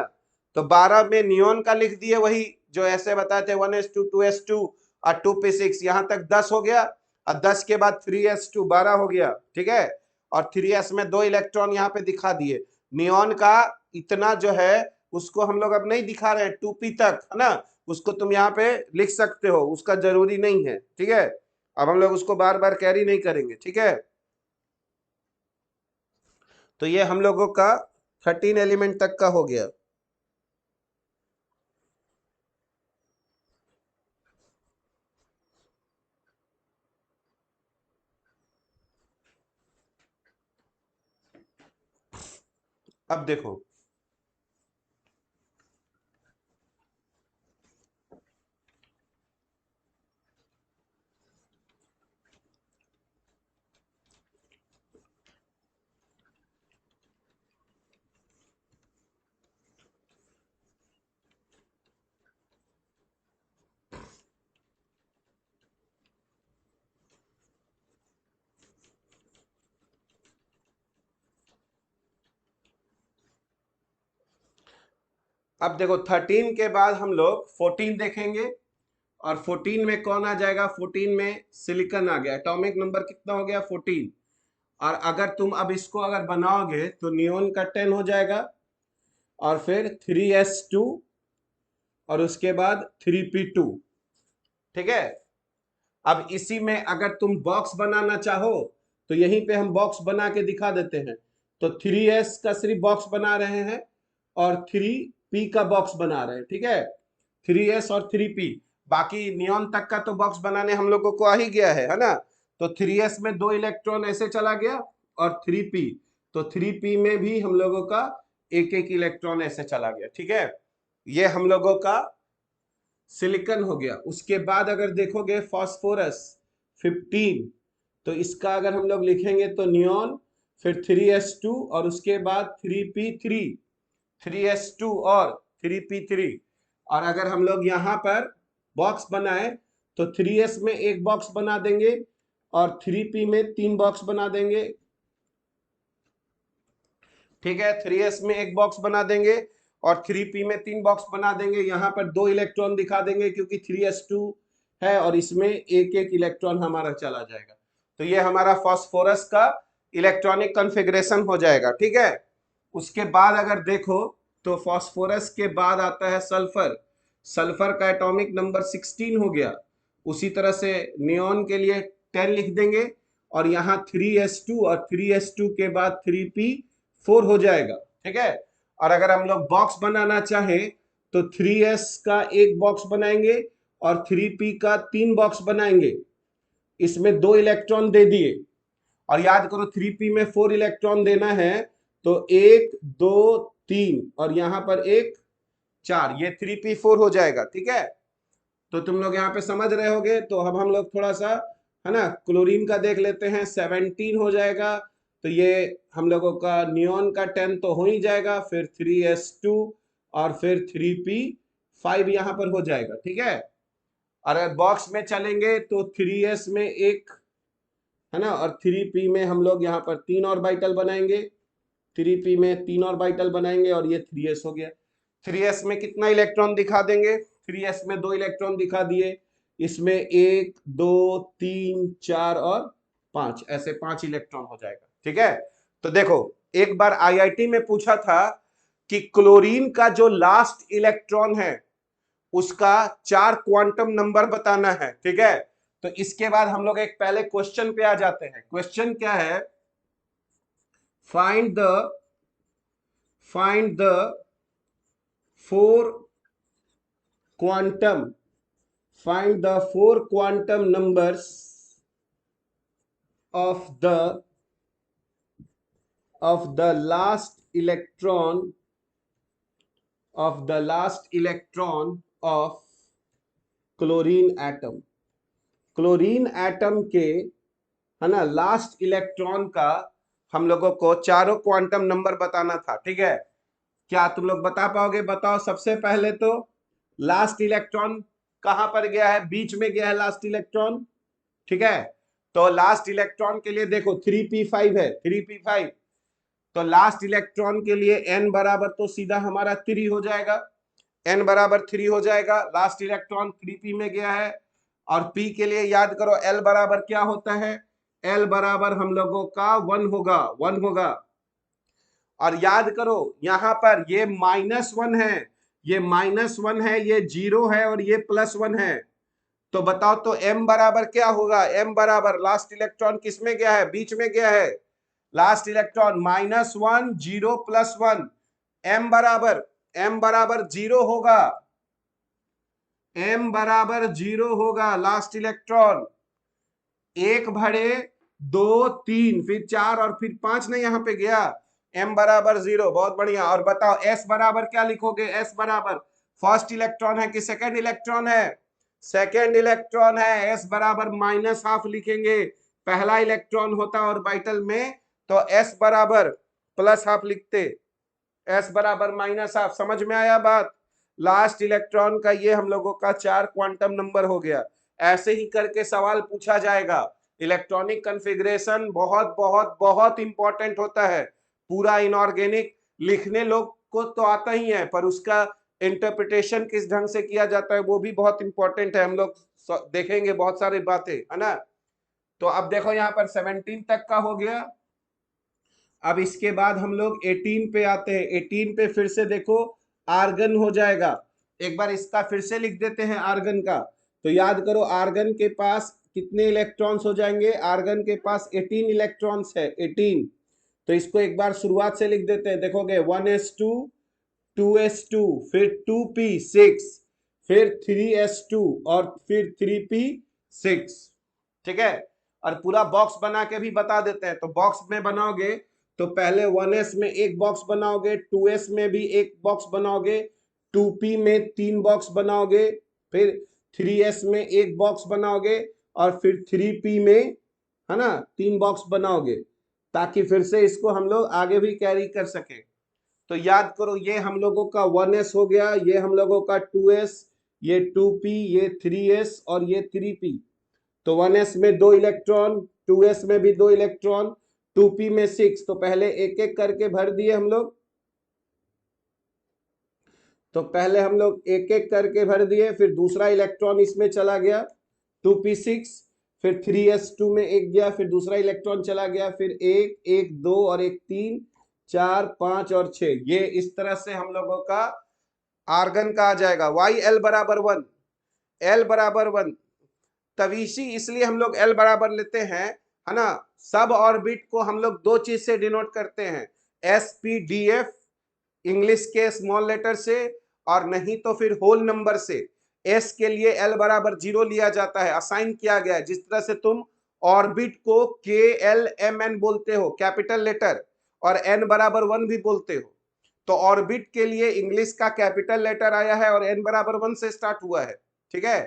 Speaker 1: तो 12 में नियॉन का लिख दिए, वही जो ऐसे बताए थे, 1s2 2s2 और 2p6, यहां तक 10 हो गया, और 10 के बाद 3s2 12 हो गया, ठीक है। और 3s में 2 इलेक्ट्रॉन यहाँ पे दिखा दिए। नियॉन का इतना जो है उसको हम लोग अब नहीं दिखा रहे हैं, 2p तक, है ना, उसको तुम यहाँ पे लिख सकते हो, उसका जरूरी नहीं है, ठीक है। अब हम लोग उसको बार बार कैरी नहीं करेंगे, ठीक है। तो ये हम लोगों का 13 एलिमेंट तक का हो गया। अब देखो, अब देखो 13 के बाद हम लोग 14 देखेंगे, और 14 में कौन आ जाएगा? 14 में सिलिकॉन आ गया। एटॉमिक नंबर कितना हो गया? 14। और अगर तुम अब इसको अगर बनाओगे तो नियॉन का 10 हो जाएगा, और फिर 3s2 और उसके बाद 3p2, ठीक है। अब इसी में अगर तुम बॉक्स बनाना चाहो, तो यहीं पे हम बॉक्स बना के दिखा देते हैं। तो 3s का सिर्फ बॉक्स बना रहे हैं और 3p का बॉक्स बना रहे हैं, ठीक है। 3s और 3p, बाकी नियॉन तक का तो बॉक्स बनाने हम लोगों को आ ही गया है ना। तो 3s में 2 इलेक्ट्रॉन ऐसे चला गया, और 3p, तो 3p में भी हम लोगों का एक एक इलेक्ट्रॉन ऐसे चला गया, ठीक है। ये हम लोगों का सिलिकॉन हो गया। उसके बाद अगर देखोगे फास्फोरस 15, तो इसका अगर हम लोग लिखेंगे तो नियॉन, फिर 3s2 और उसके बाद 3p3, 3s2 और 3p3। और अगर हम लोग यहाँ पर बॉक्स बनाए, तो 3s में एक बॉक्स बना देंगे और 3p में 3 बॉक्स बना देंगे, ठीक है। 3s में एक बॉक्स बना देंगे और 3p में 3 बॉक्स बना देंगे। यहाँ पर 2 इलेक्ट्रॉन दिखा देंगे क्योंकि 3s2 है, और इसमें एक एक इलेक्ट्रॉन हमारा चला जाएगा। तो ये हमारा फास्फोरस का इलेक्ट्रॉनिक कॉन्फ़िगरेशन हो जाएगा, ठीक है। उसके बाद अगर देखो, तो फास्फोरस के बाद आता है सल्फर। सल्फर का एटॉमिक नंबर 16 हो गया। उसी तरह से नियॉन के लिए 10 लिख देंगे, और यहाँ 3s2 और 3s2 के बाद 3p4 हो जाएगा, ठीक है। और अगर हम लोग बॉक्स बनाना चाहें, तो 3s का एक बॉक्स बनाएंगे और 3p का 3 बॉक्स बनाएंगे। इसमें 2 इलेक्ट्रॉन दे दिए, और याद करो 3p में 4 इलेक्ट्रॉन देना है, तो 1 2 3 और यहाँ पर 1 4, ये 3p4 हो जाएगा, ठीक है। तो तुम लोग यहाँ पे समझ रहे होगे। तो अब हम लोग थोड़ा सा, है ना, क्लोरीन का देख लेते हैं। 17 हो जाएगा, तो ये हम लोगों का नियॉन का 10 तो हो ही जाएगा, फिर 3s2 और फिर 3p5 यहाँ पर हो जाएगा, ठीक है। और अगर बॉक्स में चलेंगे तो 3s में एक है ना, और 3p में हम लोग यहाँ पर 3 ऑर्बिटल बनाएंगे, 3p में 3 ऑर्बिटल बनाएंगे और ये 3s हो गया। 3s में कितना इलेक्ट्रॉन दिखा देंगे, 3s में 2 इलेक्ट्रॉन दिखा दिए, इसमें 1 2 3 4 और 5, ऐसे 5 इलेक्ट्रॉन हो जाएगा, ठीक है। तो देखो एक बार आईआईटी में पूछा था कि क्लोरीन का जो लास्ट इलेक्ट्रॉन है उसका 4 क्वांटम नंबर बताना है, ठीक है। तो इसके बाद हम लोग एक पहले क्वेश्चन पे आ जाते हैं। क्वेश्चन क्या है, find the 4 quantum find the 4 quantum numbers of the last electron of chlorine atom. Chlorine atom के है ना लास्ट इलेक्ट्रॉन का हम लोगों को चारों क्वांटम नंबर बताना था, ठीक है। क्या तुम लोग बता पाओगे, बताओ। सबसे पहले तो लास्ट इलेक्ट्रॉन कहां पर गया है, बीच में गया है लास्ट इलेक्ट्रॉन, ठीक है। तो लास्ट इलेक्ट्रॉन के लिए देखो 3p5 है, 3p5, तो लास्ट इलेक्ट्रॉन के लिए n बराबर तो सीधा हमारा 3 हो जाएगा, n बराबर 3 हो जाएगा। लास्ट इलेक्ट्रॉन 3p में गया है, और p के लिए याद करो l बराबर क्या होता है, l बराबर हम लोगों का 1 होगा, 1 होगा। और याद करो यहां पर ये -1 है, ये -1 है, ये 0 है और ये +1 है। तो बताओ तो m बराबर क्या होगा, m बराबर लास्ट इलेक्ट्रॉन किस में गया है, बीच में गया है, लास्ट इलेक्ट्रॉन -1 0 +1, m बराबर 0 होगा, m बराबर 0 होगा। लास्ट इलेक्ट्रॉन 1 भरे 2 3 फिर 4 और फिर 5 नहीं यहाँ पे गया, m बराबर 0, बहुत बढ़िया। और बताओ s बराबर क्या लिखोगे, s बराबर फर्स्ट इलेक्ट्रॉन है कि सेकेंड इलेक्ट्रॉन है, सेकेंड इलेक्ट्रॉन है, s बराबर -12 लिखेंगे, पहला इलेक्ट्रॉन होता ऑर्बिटल में तो s बराबर +12 लिखते, s बराबर -12। समझ में आया बात। लास्ट इलेक्ट्रॉन का ये हम लोगों का 4 क्वांटम नंबर हो गया। ऐसे ही करके सवाल पूछा जाएगा। इलेक्ट्रॉनिक कॉन्फ़िगरेशन बहुत बहुत बहुत इंपॉर्टेंट होता है। पूरा इनऑर्गेनिक लिखने लोग को तो आता ही है, पर उसका इंटरप्रिटेशन किस ढंग से किया जाता है वो भी बहुत इंपॉर्टेंट है। हम लोग देखेंगे बहुत सारी बातें, है ना। तो अब देखो यहाँ पर 17 तक का हो गया। अब इसके बाद हम लोग 18 पे आते हैं। 18 पे फिर से देखो आर्गन हो जाएगा। एक बार इसका फिर से लिख देते हैं आर्गन का। तो याद करो आर्गन के पास कितने इलेक्ट्रॉन्स हो जाएंगे, आर्गन के पास 18 इलेक्ट्रॉन्स है, 18। तो इसको एक बार शुरुआत से लिख देते हैं, देखोगे 1s2 2s2 फिर 2p6 फिर 3s2 और फिर 3p6, ठीक है। और पूरा बॉक्स बना के भी बता देते हैं। तो बॉक्स में बनाओगे तो पहले 1s में एक बॉक्स बनाओगे, 2s में भी एक बॉक्स बनाओगे, 2p में 3 बॉक्स बनाओगे, फिर 3s में एक बॉक्स बनाओगे और फिर 3p में है ना 3 बॉक्स बनाओगे, ताकि फिर से इसको हम लोग आगे भी कैरी कर सके। तो याद करो ये हम लोगों का 1s हो गया, ये हम लोगों का 2s, ये 2p, ये 3s और ये 3p। तो 1s में 2 इलेक्ट्रॉन, 2s में भी 2 इलेक्ट्रॉन, 2p में 6। तो पहले एक एक करके भर दिए हम लोग, तो पहले हम लोग एक एक करके भर दिए, फिर दूसरा इलेक्ट्रॉन इसमें चला गया 2p6, फिर 3s2 में एक गया, फिर दूसरा इलेक्ट्रॉन चला गया, फिर एक एक 2 और एक 3 4 5 और 6। ये इस तरह से हम लोगों का आर्गन का आ जाएगा। YL बराबर 1, L बराबर 1। तवीशी इसलिए हम लोग L बराबर लेते हैं, है ना। सब ऑर्बिट को हम लोग 2 चीज से डिनोट करते हैं, SPDF इंग्लिश के स्मॉल लेटर से, और नहीं तो फिर होल नंबर से। S के लिए L बराबर 0 लिया जाता है, असाइन किया गया है। जिस तरह से तुम ऑर्बिट को KLMN बोलते हो कैपिटल लेटर, और N बराबर 1 भी बोलते हो, तो ऑर्बिट के लिए इंग्लिश का कैपिटल लेटर आया है और N बराबर 1 से स्टार्ट हुआ है, ठीक है।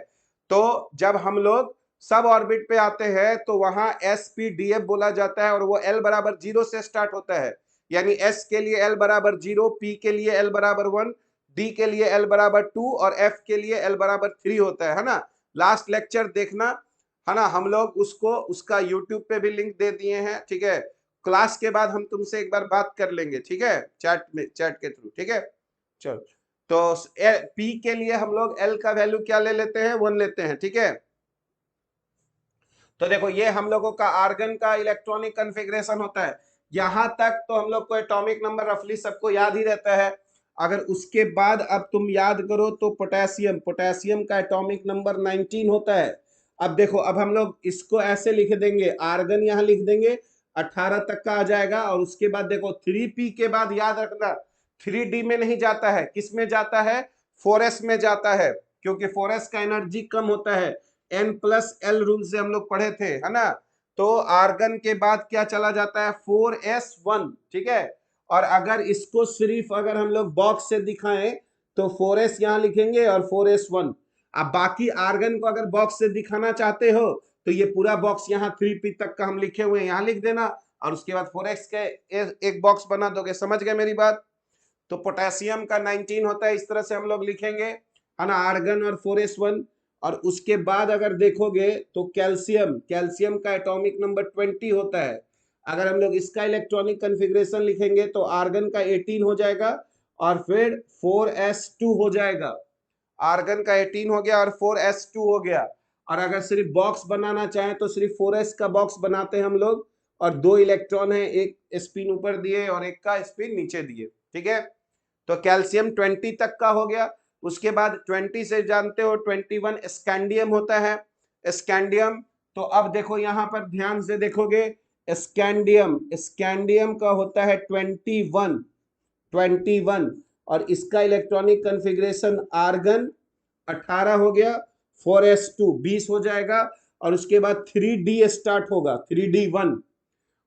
Speaker 1: तो जब हम लोग सब ऑर्बिट पे आते हैं तो वहां sp-df बोला जाता है और वो l बराबर 0 से स्टार्ट होता है, यानी s के लिए l बराबर 0, p के लिए l बराबर 1, d के लिए l बराबर 2 और f के लिए l बराबर 3 होता है ना। लास्ट लेक्चर देखना है ना, हम लोग उसको उसका यूट्यूब पे भी लिंक दे दिए हैं, ठीक है। क्लास के बाद हम तुमसे एक बार बात कर लेंगे, ठीक है, चैट में, चैट के थ्रू, ठीक है। चलो, तो p के लिए हम लोग l का वैल्यू क्या ले लेते हैं, 1 लेते हैं, ठीक है। तो देखो ये हम लोगों का आर्गन का इलेक्ट्रॉनिक कॉन्फ़िगरेशन होता है। यहां तक तो हम लोग को एटॉमिक नंबर रफली सबको याद ही रहता है। अगर उसके बाद अब तुम याद करो तो पोटेशियम, पोटेशियम का एटॉमिक नंबर 19 होता है। अब देखो, अब हम लोग इसको ऐसे लिख देंगे, आर्गन यहां लिख देंगे, 18 तक का आ जाएगा। और उसके बाद देखो 3p के बाद याद रखना 3d में नहीं जाता है, किस में जाता है, 4s में जाता है, क्योंकि 4s का एनर्जी कम होता है। n+l रूल से हम लोग पढ़े थे, है ना। तो आर्गन के बाद क्या चला जाता है, 4s1, ठीक है। और अगर इसको सिर्फ अगर हम लोग बॉक्स से दिखाएं तो 4s यहां लिखेंगे और 4s1। अब बाकी आर्गन को अगर बॉक्स से दिखाना चाहते हो तो ये पूरा बॉक्स यहाँ 3p तक का हम लिखे हुए हैं यहां लिख देना, और उसके बाद 4x के एक बॉक्स बना दोगे। समझ गए मेरी बात। तो पोटेशियम का 19 होता है, इस तरह से हम लोग लिखेंगे, है ना, आर्गन और 4s1। और उसके बाद अगर देखोगे तो कैल्शियम, कैल्शियम का एटॉमिक नंबर 20 होता है। अगर हम लोग इसका इलेक्ट्रॉनिक कॉन्फ़िगरेशन लिखेंगे तो आर्गन का 18 हो जाएगा और फिर 4s2 हो जाएगा। आर्गन का 18 हो गया और 4s2 हो गया। और अगर सिर्फ बॉक्स बनाना चाहें तो सिर्फ 4s का बॉक्स बनाते हैं हम लोग, और 2 इलेक्ट्रॉन है, एक स्पिन ऊपर दिए और एक का स्पिन नीचे दिए, ठीक है। तो कैल्शियम 20 तक का हो गया। उसके बाद 20 से जानते हो 21 स्कैंडियम होता है, स्कैंडियम। तो अब देखो यहां पर ध्यान से देखोगे, स्कैंडियम, स्कैंडियम का होता है 21 और इसका इलेक्ट्रॉनिक कॉन्फ़िगरेशन आर्गन 18 हो गया, 4s2 20 हो जाएगा। और उसके बाद 3d स्टार्ट होगा, 3d1।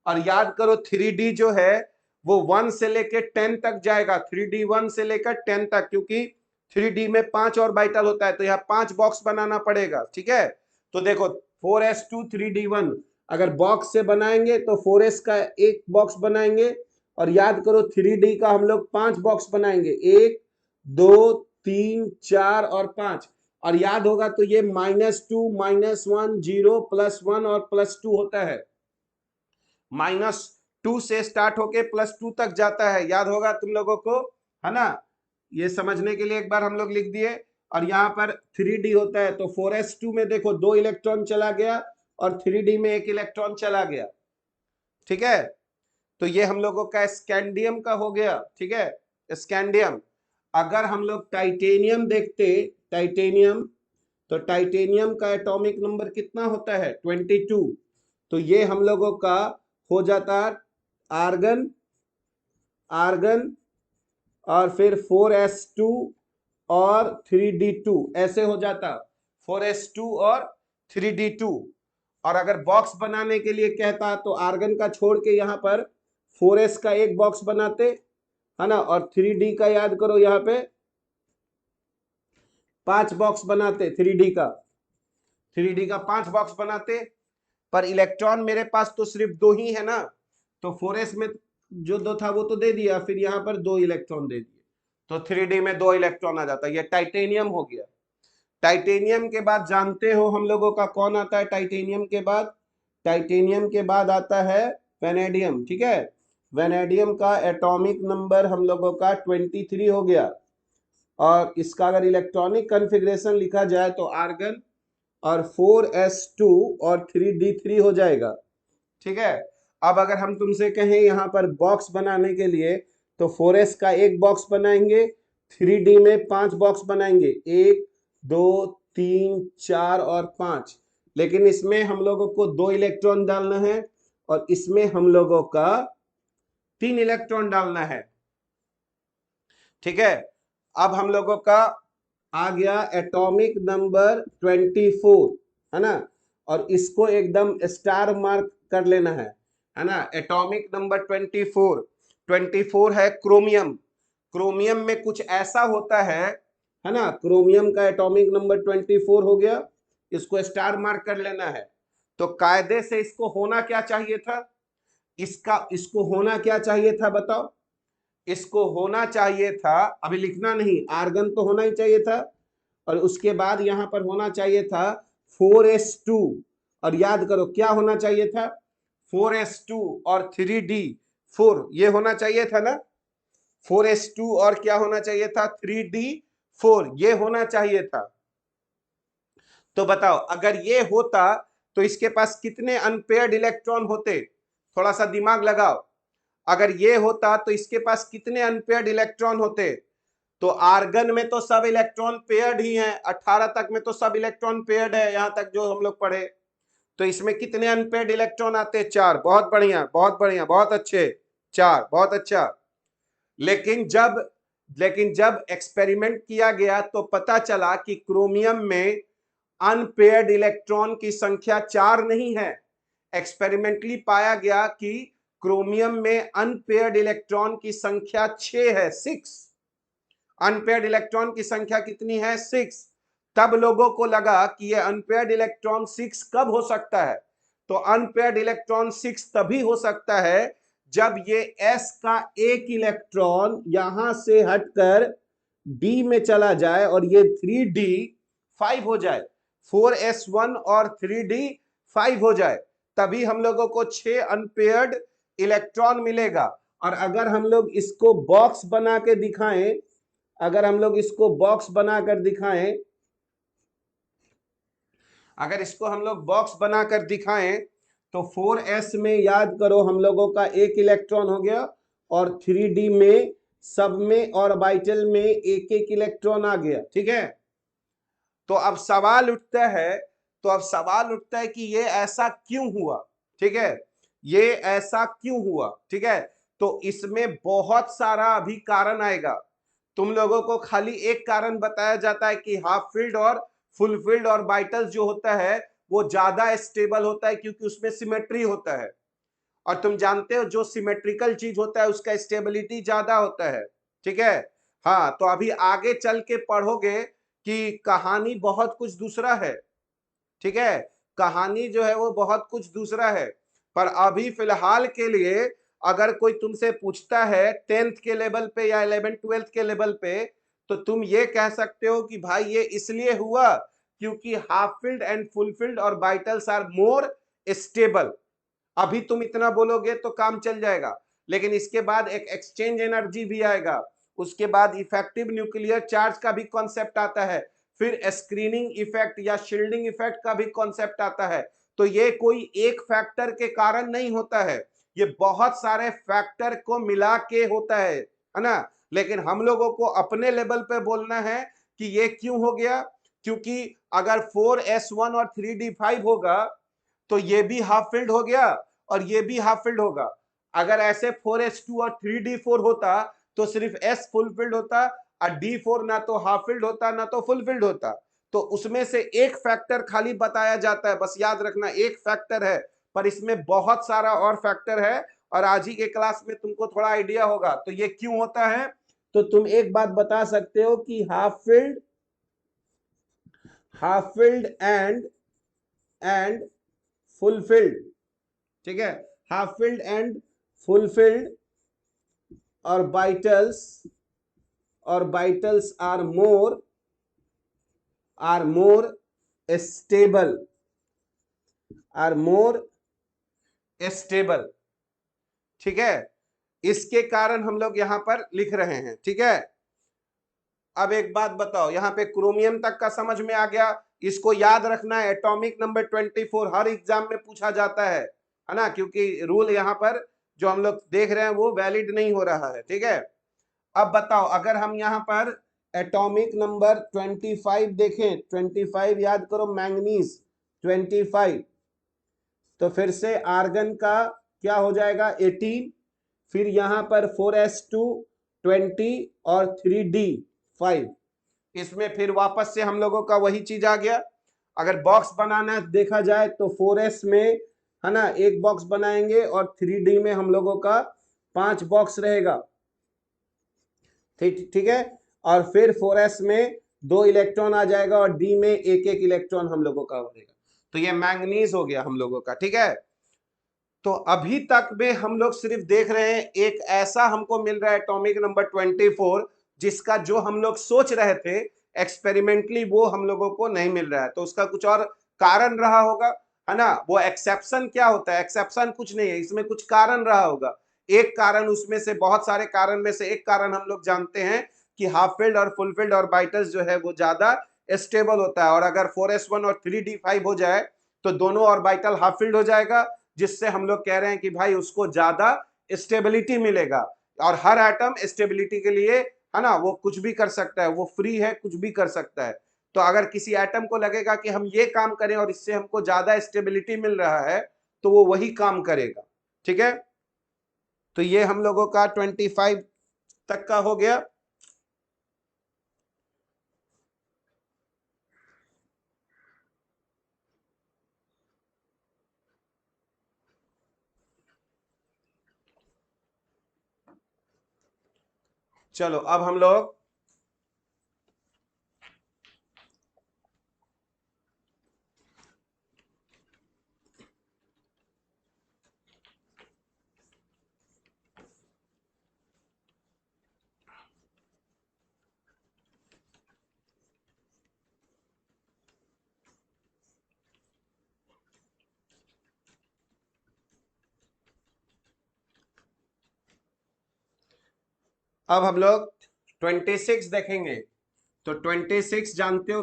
Speaker 1: और याद करो 3d जो है वो 1 से लेकर 10 तक जाएगा, 3d 1 से लेकर 10 तक, क्योंकि 3d में 5 ऑर्बिटल होता है तो यहाँ 5 बॉक्स बनाना पड़ेगा, ठीक है। तो देखो 4s2 3d1 अगर बॉक्स से बनाएंगे तो 4s का एक बॉक्स बनाएंगे, और याद करो 3d का हम लोग 5 बॉक्स बनाएंगे, 1 2 3 4 और 5। और याद होगा तो ये -2 -1 0 +1 और +2 होता है, -2 से स्टार्ट होके +2 तक जाता है, याद होगा तुम लोगों को, है ना। ये समझने के लिए एक बार हम लोग लिख दिए। और यहाँ पर 3d होता है तो 4s2 में देखो 2 इलेक्ट्रॉन चला गया और 3d में 1 इलेक्ट्रॉन चला गया, ठीक है। तो ये हम लोगों का स्कैंडियम का हो गया, ठीक है, स्कैंडियम। अगर हम लोग टाइटेनियम देखते, टाइटेनियम, तो टाइटेनियम का एटॉमिक नंबर कितना होता है, 22। तो ये हम लोगों का हो जाता आर्गन, आर्गन और फिर 4s2 और 3d2 ऐसे हो जाता, 4s2 और 3d2। और अगर बॉक्स बनाने के लिए कहता तो आर्गन का छोड़ के यहाँ पर 4s का एक बॉक्स बनाते, है ना, और 3d का याद करो यहाँ पे 5 बॉक्स बनाते, 3d का 5 बॉक्स बनाते। पर इलेक्ट्रॉन मेरे पास तो सिर्फ 2 ही है ना, तो 4s में जो 2 था वो तो दे दिया, फिर यहाँ पर 2 इलेक्ट्रॉन दे दिए, तो 3d में 2 इलेक्ट्रॉन आ जाता है। ये टाइटेनियम हो गया। टाइटेनियम के बाद जानते हो हम लोगों का कौन आता है, टाइटेनियम के बाद, टाइटेनियम के बाद आता है वेनेडियम, ठीक है। वेनेडियम का एटॉमिक नंबर हम लोगों का 23 हो गया। और इसका अगर इलेक्ट्रॉनिक कॉन्फ़िगरेशन लिखा जाए तो आर्गन और 4s2 और 3d3 हो जाएगा, ठीक है। अब अगर हम तुमसे कहें यहाँ पर बॉक्स बनाने के लिए तो 4s का एक बॉक्स बनाएंगे, 3d में 5 बॉक्स बनाएंगे, 1 2 3 4 और 5। लेकिन इसमें हम लोगों को 2 इलेक्ट्रॉन डालना है और इसमें हम लोगों का 3 इलेक्ट्रॉन डालना है, ठीक है। अब हम लोगों का आ गया एटॉमिक नंबर 24, है ना। और इसको एकदम स्टार मार्क कर लेना है ना। एटॉमिक नंबर 24 है क्रोमियम। क्रोमियम में कुछ ऐसा होता है ना, क्रोमियम का एटॉमिक नंबर 24 हो गया। इसको स्टार मार्क कर लेना है। तो कायदे से इसको होना क्या चाहिए था, इसको होना क्या चाहिए था बताओ, इसको होना चाहिए था, अभी लिखना नहीं, आर्गन तो होना ही चाहिए था, और उसके बाद यहां पर होना चाहिए था 4s2, और याद करो क्या होना चाहिए था, 4s2 और 3d4, ये होना चाहिए था ना, 4s2 और क्या होना चाहिए था, 3d4, ये होना चाहिए था। तो बताओ अगर ये होता तो इसके पास कितने अनपेयर्ड इलेक्ट्रॉन होते, थोड़ा सा दिमाग लगाओ, अगर ये होता तो इसके पास कितने अनपेयर्ड इलेक्ट्रॉन होते। तो आर्गन में तो सब इलेक्ट्रॉन पेयर्ड ही हैं, 18 तक में तो सब इलेक्ट्रॉन पेयर्ड है, यहां तक जो हम लोग पढ़े। तो इसमें कितने अनपेयर्ड इलेक्ट्रॉन आते, 4, बहुत बढ़िया बहुत बढ़िया बहुत अच्छे, 4, बहुत अच्छा। लेकिन जब एक्सपेरिमेंट किया गया तो पता चला कि क्रोमियम में अनपेयर्ड इलेक्ट्रॉन की संख्या 4 नहीं है। एक्सपेरिमेंटली पाया गया कि क्रोमियम में अनपेयर्ड इलेक्ट्रॉन की संख्या 6 है, 6। अनपेयर्ड इलेक्ट्रॉन की संख्या कितनी है, 6। तब लोगों को लगा कि ये अनपेयर्ड इलेक्ट्रॉन 6 कब हो सकता है, तो अनपेयर्ड इलेक्ट्रॉन 6 तभी हो सकता है जब ये s का एक इलेक्ट्रॉन यहां से हटकर d में चला जाए और ये 3d5 हो जाए, 4s1 और 3d5 हो जाए, तभी हम लोगों को 6 अनपेयर्ड इलेक्ट्रॉन मिलेगा। और अगर हम लोग इसको बॉक्स बना के दिखाएं, अगर हम लोग इसको बॉक्स बनाकर दिखाएं, अगर इसको हम लोग बॉक्स बनाकर दिखाएं तो 4s में याद करो हम लोगों का एक इलेक्ट्रॉन हो गया, और 3d में सब में ऑर्बिटल में एक एक इलेक्ट्रॉन आ गया, ठीक है। तो अब सवाल उठता है, कि ये ऐसा क्यों हुआ, ठीक है, ये ऐसा क्यों हुआ, ठीक है। तो इसमें बहुत सारा अभी कारण आएगा, तुम लोगों को खाली एक कारण बताया जाता है कि हाफ फील्ड और फुल फील्ड ऑर्बिटल्स जो होता है वो ज्यादा स्टेबल होता है क्योंकि उसमें सिमेट्री होता है, और तुम जानते हो जो सिमेट्रिकल चीज होता है उसका स्टेबिलिटी ज्यादा होता है, ठीक है। हाँ, तो अभी आगे चल के पढ़ोगे कि कहानी बहुत कुछ दूसरा है, ठीक है, कहानी जो है वो बहुत कुछ दूसरा है। पर अभी फिलहाल के लिए अगर कोई तुमसे पूछता है 10th के लेवल पे या 11th 12th के लेवल पे, तो तुम ये कह सकते हो कि भाई ये इसलिए हुआ क्योंकि half filled and full field और ऑर्बिटल्स आर मोर स्टेबल। अभी तुम इतना बोलोगे तो काम चल जाएगा, लेकिन इसके बाद एक एक्सचेंज एनर्जी भी आएगा, उसके बाद इफेक्टिव न्यूक्लियर चार्ज का भी कॉन्सेप्ट आता है, फिर स्क्रीनिंग इफेक्ट या शील्डिंग इफेक्ट का भी कॉन्सेप्ट आता है। तो ये कोई एक फैक्टर के कारण नहीं होता है, ये बहुत सारे फैक्टर को मिला के होता है ना। लेकिन हम लोगों को अपने लेवल पे बोलना है कि ये क्यों हो गया, क्योंकि अगर 4s1 और 3d5 होगा तो ये भी हाफ फील्ड हो गया और ये भी हाफ फील्ड होगा। अगर ऐसे 4s2 और 3d4 होता तो सिर्फ s फुल फील्ड होता और d4 ना तो हाफ फील्ड होता ना तो फुल फील्ड होता। तो उसमें से एक फैक्टर खाली बताया जाता है, बस याद रखना एक फैक्टर है, पर इसमें बहुत सारा और फैक्टर है, और आज ही के क्लास में तुमको थोड़ा आइडिया होगा तो ये क्यों होता है। तो तुम एक बात बता सकते हो कि हाफ फील्ड एंड फुलफिल्ड, ठीक है, half filled and full filled orbitals are more stable, ठीक है। इसके कारण हम लोग यहां पर लिख रहे हैं, ठीक है। अब एक बात बताओ, यहाँ पे क्रोमियम तक का समझ में आ गया, इसको याद रखना है, एटॉमिक नंबर 24 हर एग्जाम में पूछा जाता है ना, क्योंकि रूल यहाँ पर जो हम लोग देख रहे हैं वो वैलिड नहीं हो रहा है, ठीक है। अब बताओ अगर हम यहाँ पर एटॉमिक नंबर 25 देखें, 25 याद करो, मैंगनीज 25, तो फिर से आर्गन का क्या हो जाएगा 18, फिर यहां पर 4s2 20 और 3d5, इसमें फिर वापस से हम लोगों का वही चीज आ गया। अगर बॉक्स बनाना देखा जाए तो 4s में है ना एक बॉक्स बनाएंगे और 3d में हम लोगों का 5 बॉक्स रहेगा, ठीक है। और फिर 4s में 2 इलेक्ट्रॉन आ जाएगा और डी में एक एक इलेक्ट्रॉन हम लोगों का होगा। तो ये मैंगनीज हो गया हम लोगों का, ठीक है। तो अभी तक में हम लोग सिर्फ देख रहे हैं एक ऐसा हमको मिल रहा है एटॉमिक नंबर 24, जिसका जो हम लोग सोच रहे थे एक्सपेरिमेंटली वो हम लोगों को नहीं मिल रहा है। तो उसका कुछ और कारण रहा होगा, है ना। वो एक्सेप्शन क्या होता है, एक्सेप्शन कुछ नहीं है, इसमें कुछ कारण रहा होगा। एक कारण, उसमें से बहुत सारे कारण में से एक कारण हम लोग जानते हैं कि हाफ फील्ड और फुल फील्ड ऑर्बिटल्स जो है वो ज्यादा स्टेबल होता है। और अगर 4s1 और 3d5 हो जाए तो दोनों ऑर्बिटल हाफ फील्ड हो जाएगा, जिससे हम लोग कह रहे हैं कि भाई उसको ज्यादा स्टेबिलिटी मिलेगा। और हर एटम स्टेबिलिटी के लिए, है ना, वो कुछ भी कर सकता है, वो फ्री है, कुछ भी कर सकता है। तो अगर किसी एटम को लगेगा कि हम ये काम करें और इससे हमको ज्यादा स्टेबिलिटी मिल रहा है, तो वो वही काम करेगा, ठीक है। तो ये हम लोगों का 25 तक का हो गया। चलो अब हम लोग अब हम लोग 26 देखेंगे। तो 26 जानते हो,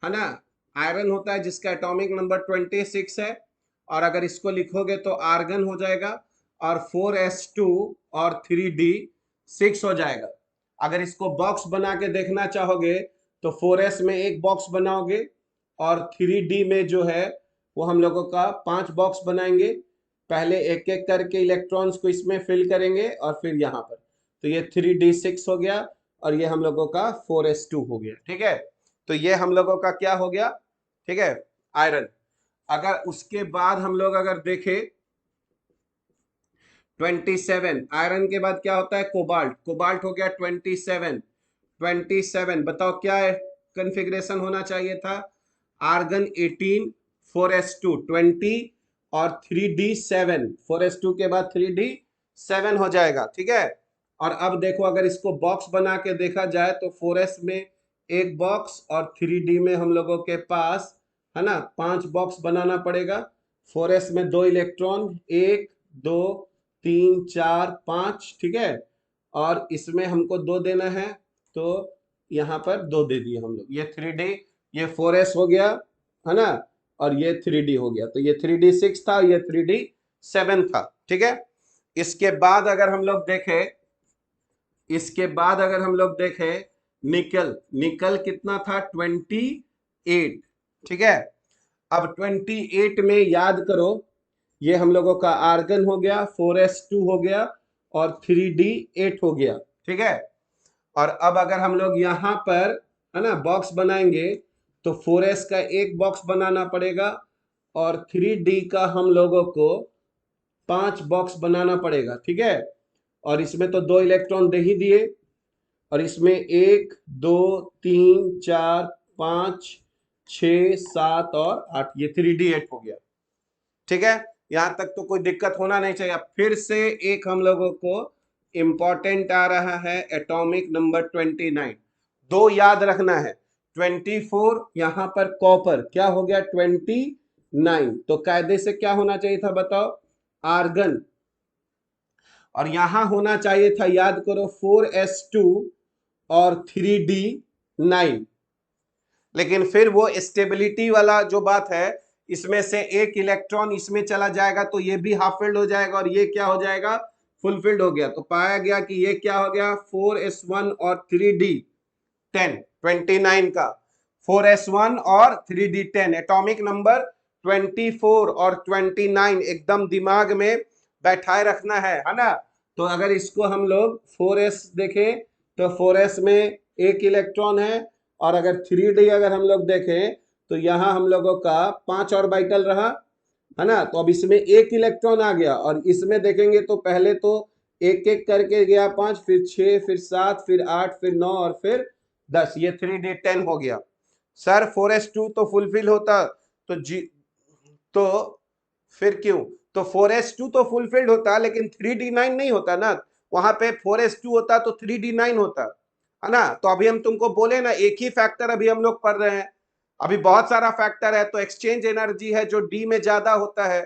Speaker 1: है ना, आयरन होता है जिसका एटॉमिक नंबर 26 है। और अगर इसको लिखोगे तो आर्गन हो जाएगा, और 4s2 और 3d6 हो जाएगा। अगर इसको बॉक्स बना के देखना चाहोगे तो 4s में एक बॉक्स बनाओगे, और 3d में जो है वो हम लोगों का 5 बॉक्स बनाएंगे। पहले एक एक करके इलेक्ट्रॉन्स को इसमें फिल करेंगे और फिर यहाँ पर। तो ये 3d6 हो गया और ये हम लोगों का 4s2 हो गया, ठीक है। तो ये हम लोगों का क्या हो गया, ठीक है, आयरन। अगर उसके बाद हम लोग अगर देखें 27, आयरन के बाद क्या होता है, कोबाल्ट। कोबाल्ट हो गया 27। 27 बताओ क्या है कन्फिग्रेशन होना चाहिए था, आर्गन 18, 4s2 20 और 3d7। 4s2 के बाद 3d7 हो जाएगा, ठीक है। और अब देखो अगर इसको बॉक्स बना के देखा जाए तो 4s में एक बॉक्स और 3d में हम लोगों के पास, है ना, 5 बॉक्स बनाना पड़ेगा। 4s में 2 इलेक्ट्रॉन, 1 2 3 4 5, ठीक है। और इसमें हमको 2 देना है, तो यहाँ पर 2 दे दिए हम लोग। ये 3d, ये 4s हो गया, है ना, और ये 3d हो गया। तो ये 3d6 था, ये 3d7 था, ठीक है। इसके बाद अगर हम लोग देखें, इसके बाद अगर हम लोग देखें निकल, निकल कितना था 28, ठीक है। अब 28 में याद करो, ये हम लोगों का आर्गन हो गया, 4s2 हो गया और 3d8 हो गया, ठीक है। और अब अगर हम लोग यहाँ पर, है ना, बॉक्स बनाएंगे तो 4s का एक बॉक्स बनाना पड़ेगा और 3d का हम लोगों को 5 बॉक्स बनाना पड़ेगा, ठीक है। और इसमें तो 2 इलेक्ट्रॉन दे ही दिए, और इसमें 1 2 3 4 5 6 7 और 8, ये 3d8 हो गया, ठीक है। यहां तक तो कोई दिक्कत होना नहीं चाहिए। अब फिर से एक हम लोगों को इंपॉर्टेंट आ रहा है एटॉमिक नंबर 29। दो याद रखना है, 24 यहां पर कॉपर क्या हो गया 29। तो कायदे से क्या होना चाहिए था बताओ, आर्गन। और यहां होना चाहिए था, याद करो, 4s2 और 3d9। लेकिन फिर वो स्टेबिलिटी वाला जो बात है, इसमें से एक इलेक्ट्रॉन इसमें चला जाएगा तो ये भी हाफ फील्ड हो जाएगा और ये क्या हो जाएगा, फुल फील्ड हो गया। तो पाया गया कि ये क्या हो गया, 4s1 और 3d10, 29 का 4s1 और 3d10, एटॉमिक नंबर 24 और 29 एकदम दिमाग में बैठाए रखना है ना। तो अगर इसको हम लोग 4s देखें तो 4s में एक इलेक्ट्रॉन है, और अगर 3d अगर हम लोग देखें तो यहाँ हम लोगों का 5 ऑर्बिटल रहा, है ना। तो अब इसमें एक इलेक्ट्रॉन आ गया, और इसमें देखेंगे तो पहले तो एक एक करके गया 5, फिर 6, फिर 7, फिर 8, फिर 9 और फिर 10, ये 3D 10 हो गया। सर 4s2 तो फुलफिल होता तो तो फिर क्यों? तो 4s2 तो फुलफिल्ड होता लेकिन 3D9 नहीं होता ना, वहां पे 4s2 होता तो 3D9 होता है ना। तो अभी हम तुमको बोले ना, एक ही फैक्टर अभी हम लोग पढ़ रहे हैं, अभी बहुत सारा फैक्टर है, तो एक्सचेंज एनर्जी है जो डी में ज्यादा होता है।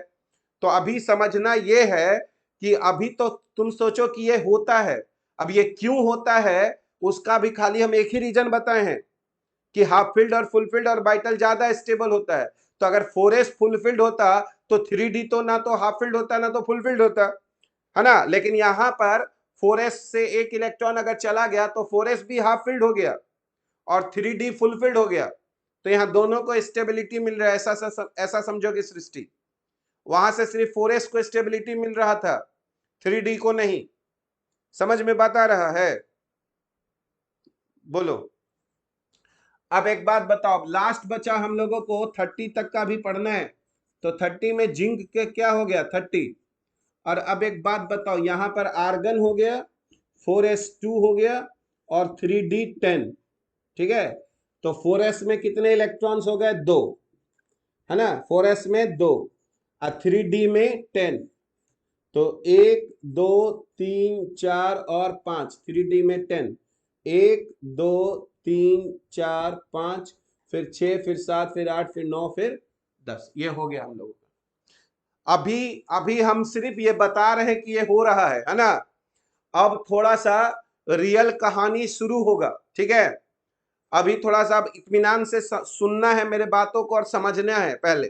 Speaker 1: तो अभी समझना ये है कि अभी तो तुम सोचो कि ये होता है, अब ये क्यों होता है उसका भी खाली हम एक ही रीजन बताए हैं कि हाफ फील्ड और फुल फील्ड और बाइटल ज्यादा स्टेबल होता है। तो अगर 4s फुल फील्ड होता तो 3D तो ना तो हाफ फील्ड होता ना तो फुल फील्ड होता, है ना। लेकिन यहां पर 4s से एक इलेक्ट्रॉन अगर चला गया तो 4s भी हाफ फील्ड हो गया और 3D फुल फील्ड हो गया। तो यहां दोनों को स्टेबिलिटी मिल रहा है, ऐसा समझोगे सृष्टि। वहां से सिर्फ 4s को स्टेबिलिटी मिल रहा था, 3D को नहीं। समझ में बात आ रहा है? बोलो। अब एक बात बताओ, लास्ट बचा हम लोगों को 30 तक का भी पढ़ना है। तो 30 में जिंक के क्या हो गया 30। और अब एक बात बताओ, यहां पर आर्गन हो गया, 4s2 हो गया और 3D10, ठीक है। तो 4s में कितने इलेक्ट्रॉन्स हो गए? 2, है ना। 4s में 2 और 3D में 10। तो 1 2 3 4 और 5, 3D में 10, 1 2 3 4 5, फिर 6, फिर 7, फिर 8, फिर 9, फिर 10। ये हो गया हम लोगों का। अभी अभी हम सिर्फ ये बता रहे हैं कि ये हो रहा है ना। अब थोड़ा सा रियल कहानी शुरू होगा, ठीक है। अभी थोड़ा सा अब इत्मीनान से सुनना है मेरे बातों को और समझना है। पहले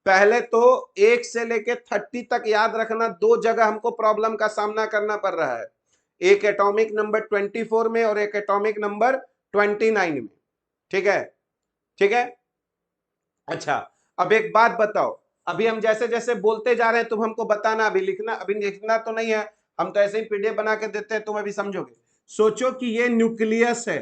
Speaker 1: पहले तो 1 से लेके 30 तक याद रखना, दो जगह हमको प्रॉब्लम का सामना करना पड़ रहा है, एक एटॉमिक नंबर 24 में और एक एटॉमिक नंबर 29 में, ठीक है। ठीक है, अच्छा। अब एक बात बताओ, अभी हम जैसे जैसे बोलते जा रहे हैं तुम हमको बताना, अभी लिखना, अभी लिखना तो नहीं है, हम तो ऐसे ही पीडीएफ बना के देते हैं, तुम अभी समझोगे। सोचो कि ये न्यूक्लियस है,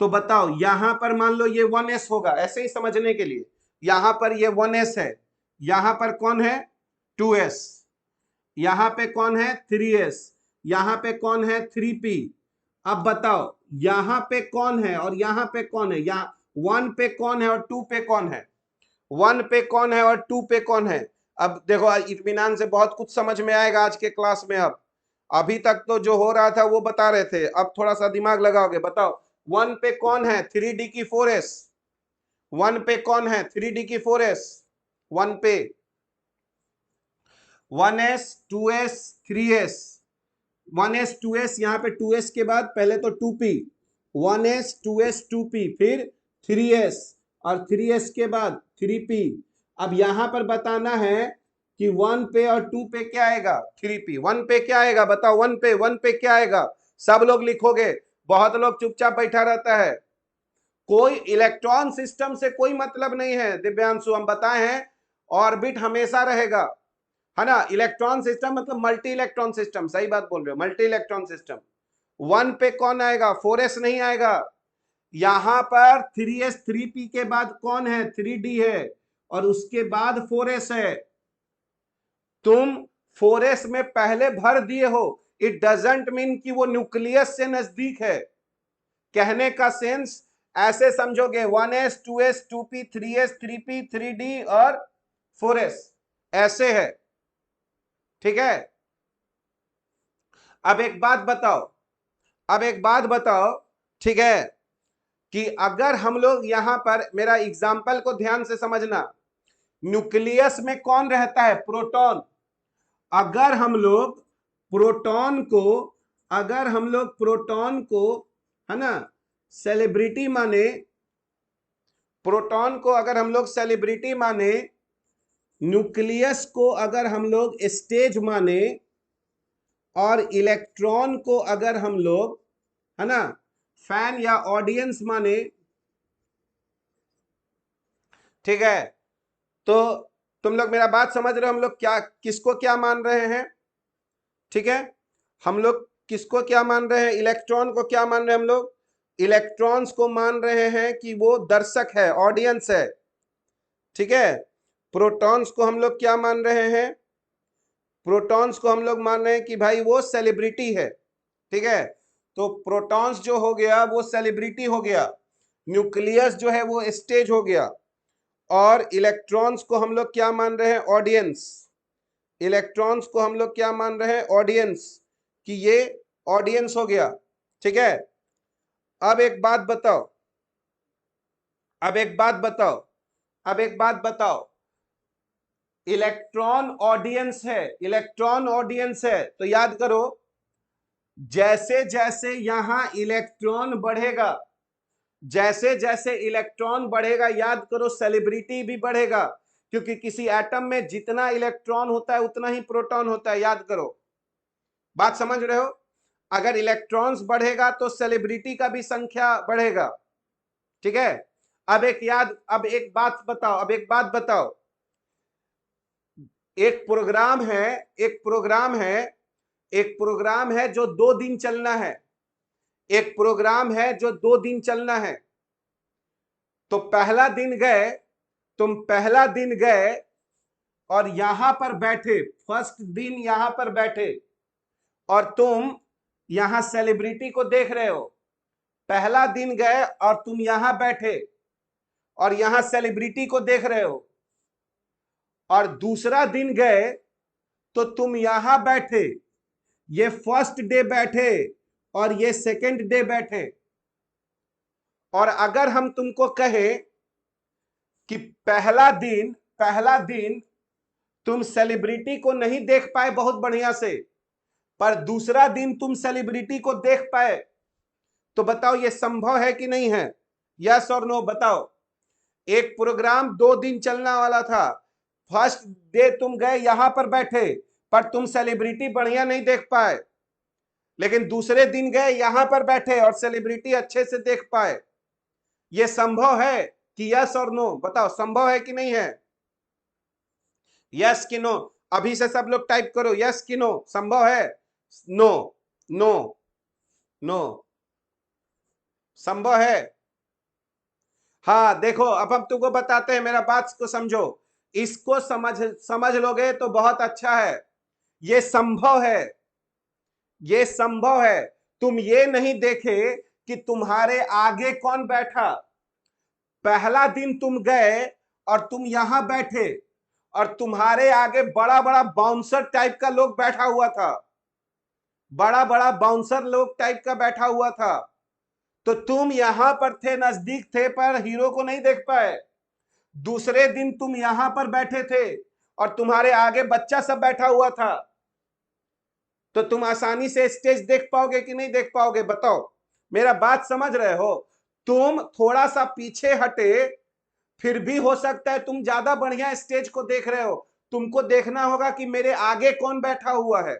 Speaker 1: तो बताओ यहां पर मान लो ये 1s होगा, ऐसे ही समझने के लिए। यहां पर ये 1s है, यहां पर कौन है 2s, यहां पे कौन है 3s, यहां पे कौन है 3p। अब बताओ यहां पे कौन है और यहां पे कौन है, यहाँ 1 पे कौन है और 2 पे कौन है, 1 पे कौन है और 2 पे कौन है। अब देखो इत्मीनान से बहुत कुछ समझ में आएगा आज के क्लास में। अब अभी तक तो जो हो रहा था वो बता रहे थे, अब थोड़ा सा दिमाग लगाओगे। बताओ 1 पे कौन है 3D की 4s, 1 पे कौन है 3D की 4s, 1 पे 1s 2s 3s, 1s 2s, यहां पे 2s के बाद पहले तो 2p, 1s 2s 2p, फिर 3s और 3s के बाद 3p। अब यहां पर बताना है कि 1 पे और 2 पे क्या आएगा 3p, 1 पे क्या आएगा बताओ, 1 पे क्या आएगा। सब लोग लिखोगे, बहुत लोग चुपचाप बैठा रहता है। कोई इलेक्ट्रॉन सिस्टम से कोई मतलब नहीं है दिव्यांशु, हम बताए हैं ऑर्बिट हमेशा रहेगा, है ना। इलेक्ट्रॉन सिस्टम मतलब मल्टी इलेक्ट्रॉन सिस्टम, सही बात बोल रहे हो, मल्टी इलेक्ट्रॉन सिस्टम। 1 पे कौन आएगा 4s नहीं आएगा, यहां पर 3s 3p के बाद कौन है 3d है और उसके बाद 4s है। तुम 4s में पहले भर दिए हो, इट डजंट मीन कि वो न्यूक्लियस से नजदीक है। कहने का सेंस ऐसे समझोगे 1s 2s 2p 3s 3p 3d और 4s, ऐसे है, ठीक है। अब एक बात बताओ, अब एक बात बताओ, ठीक है, कि अगर हम लोग यहां पर मेरा एग्जाम्पल को ध्यान से समझना, न्यूक्लियस में कौन रहता है प्रोटॉन। अगर हम लोग प्रोटॉन को, अगर हम लोग प्रोटॉन को, है ना, सेलिब्रिटी माने, प्रोटॉन को अगर हम लोग सेलिब्रिटी माने, न्यूक्लियस को अगर हम लोग स्टेज माने, और इलेक्ट्रॉन को अगर हम लोग, है ना, फैन या ऑडियंस माने, ठीक है। तो तुम लोग मेरा बात समझ रहे हो, हम लोग क्या किसको क्या मान रहे हैं, ठीक है। हम लोग किसको क्या मान रहे हैं, इलेक्ट्रॉन को क्या मान रहे हैं हम लोग, इलेक्ट्रॉन्स को मान रहे हैं कि वो दर्शक है, ऑडियंस है, ठीक है। प्रोटॉन्स को हम लोग क्या मान रहे हैं, प्रोटॉन्स को हम लोग मान रहे हैं कि भाई वो सेलिब्रिटी है, ठीक है। तो प्रोटॉन्स जो हो गया वो सेलिब्रिटी हो गया, न्यूक्लियस जो है वो स्टेज हो गया, और इलेक्ट्रॉन्स को हम लोग क्या मान रहे हैं? ऑडियंस। इलेक्ट्रॉन्स को हम लोग क्या मान रहे हैं? ऑडियंस, कि ये ऑडियंस हो गया। ठीक है, अब एक बात बताओ, अब एक बात बताओ, अब एक बात बताओ, इलेक्ट्रॉन ऑडियंस है, इलेक्ट्रॉन ऑडियंस है, तो याद करो जैसे जैसे यहां इलेक्ट्रॉन बढ़ेगा, जैसे जैसे इलेक्ट्रॉन बढ़ेगा, याद करो सेलिब्रिटी भी बढ़ेगा, क्योंकि किसी एटम में जितना इलेक्ट्रॉन होता है उतना ही प्रोटॉन होता है। याद करो, बात समझ रहे हो? अगर इलेक्ट्रॉन्स बढ़ेगा तो सेलिब्रिटी का भी संख्या बढ़ेगा। ठीक है, अब एक बात बताओ, अब एक बात बताओ, एक प्रोग्राम है, एक प्रोग्राम है, एक प्रोग्राम है जो 2 दिन चलना है, एक प्रोग्राम है जो 2 दिन चलना है। तो पहला दिन गए, तुम पहला दिन गए और यहां पर बैठे, फर्स्ट दिन यहां पर बैठे, और तुम यहां सेलिब्रिटी को देख रहे हो। पहला दिन गए और तुम यहां बैठे और यहां सेलिब्रिटी को देख रहे हो, और दूसरा दिन गए तो तुम यहां बैठे, ये फर्स्ट डे बैठे और ये सेकंड डे बैठे। और अगर हम तुमको कहें कि पहला दिन तुम सेलिब्रिटी को नहीं देख पाए बहुत बढ़िया से, पर दूसरा दिन तुम सेलिब्रिटी को देख पाए, तो बताओ ये संभव है कि नहीं है? यस और नो बताओ। एक प्रोग्राम 2 दिन चलने वाला था, फर्स्ट डे तुम गए यहां पर बैठे, पर तुम सेलिब्रिटी बढ़िया नहीं देख पाए, लेकिन दूसरे दिन गए यहां पर बैठे और सेलिब्रिटी अच्छे से देख पाए। यह संभव है कि यस और नो? बताओ संभव है कि नहीं है? यस कि नो? अभी से सब लोग टाइप करो, यस कि नो, संभव है? नो, नो, नो, संभव है। हाँ देखो, अब हम तुमको बताते हैं, मेरा बात को समझो, इसको समझ लोगे तो बहुत अच्छा है। ये संभव है, ये संभव है। तुम ये नहीं देखे कि तुम्हारे आगे कौन बैठा। पहला दिन तुम गए और तुम यहां बैठे और तुम्हारे आगे बड़ा बड़ा बाउंसर टाइप का लोग बैठा हुआ था, बड़ा बड़ा बाउंसर लोग टाइप का बैठा हुआ था, तो तुम यहां पर थे, नजदीक थे, पर हीरो को नहीं देख पाए। दूसरे दिन तुम यहां पर बैठे थे और तुम्हारे आगे बच्चा सब बैठा हुआ था, तो तुम आसानी से स्टेज देख पाओगे कि नहीं देख पाओगे? बताओ, मेरा बात समझ रहे हो? तुम थोड़ा सा पीछे हटे, फिर भी हो सकता है तुम ज्यादा बढ़िया स्टेज को देख रहे हो। तुमको देखना होगा कि मेरे आगे कौन बैठा हुआ है।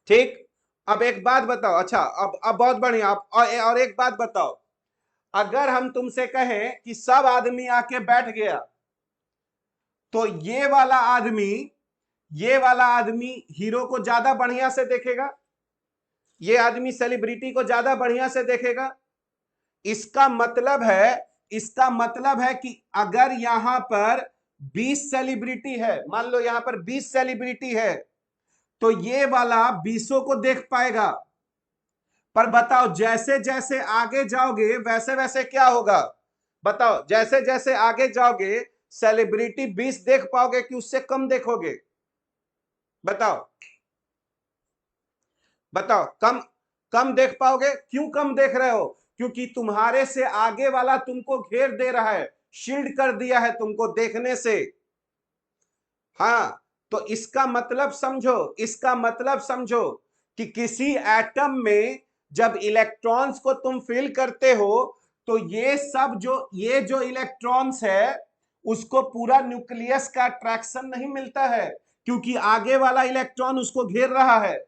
Speaker 1: ठीक, अब एक बात बताओ, अच्छा अब बहुत बढ़िया, और एक बात बताओ, अगर हम तुमसे कहें कि सब आदमी आके बैठ गया, तो ये वाला आदमी, ये वाला आदमी हीरो को ज्यादा बढ़िया से देखेगा, ये आदमी सेलिब्रिटी को ज्यादा बढ़िया से देखेगा। इसका मतलब है, इसका मतलब है कि अगर यहां पर 20 सेलिब्रिटी है, मान लो यहां पर 20 सेलिब्रिटी है, तो ये वाला 20 को देख पाएगा। पर बताओ जैसे जैसे आगे जाओगे वैसे वैसे क्या होगा? बताओ, जैसे जैसे आगे जाओगे सेलिब्रिटी 20 देख पाओगे कि उससे कम देखोगे? बताओ, बताओ, कम, कम देख पाओगे। क्यों कम देख रहे हो? क्योंकि तुम्हारे से आगे वाला तुमको घेर दे रहा है, शील्ड कर दिया है तुमको देखने से। हाँ, तो इसका मतलब समझो, इसका मतलब समझो कि किसी एटम में जब इलेक्ट्रॉन्स को तुम फिल करते हो, तो ये सब ये जो इलेक्ट्रॉन्स है उसको पूरा न्यूक्लियस का अट्रैक्शन नहीं मिलता है, क्योंकि आगे वाला इलेक्ट्रॉन उसको घेर रहा है।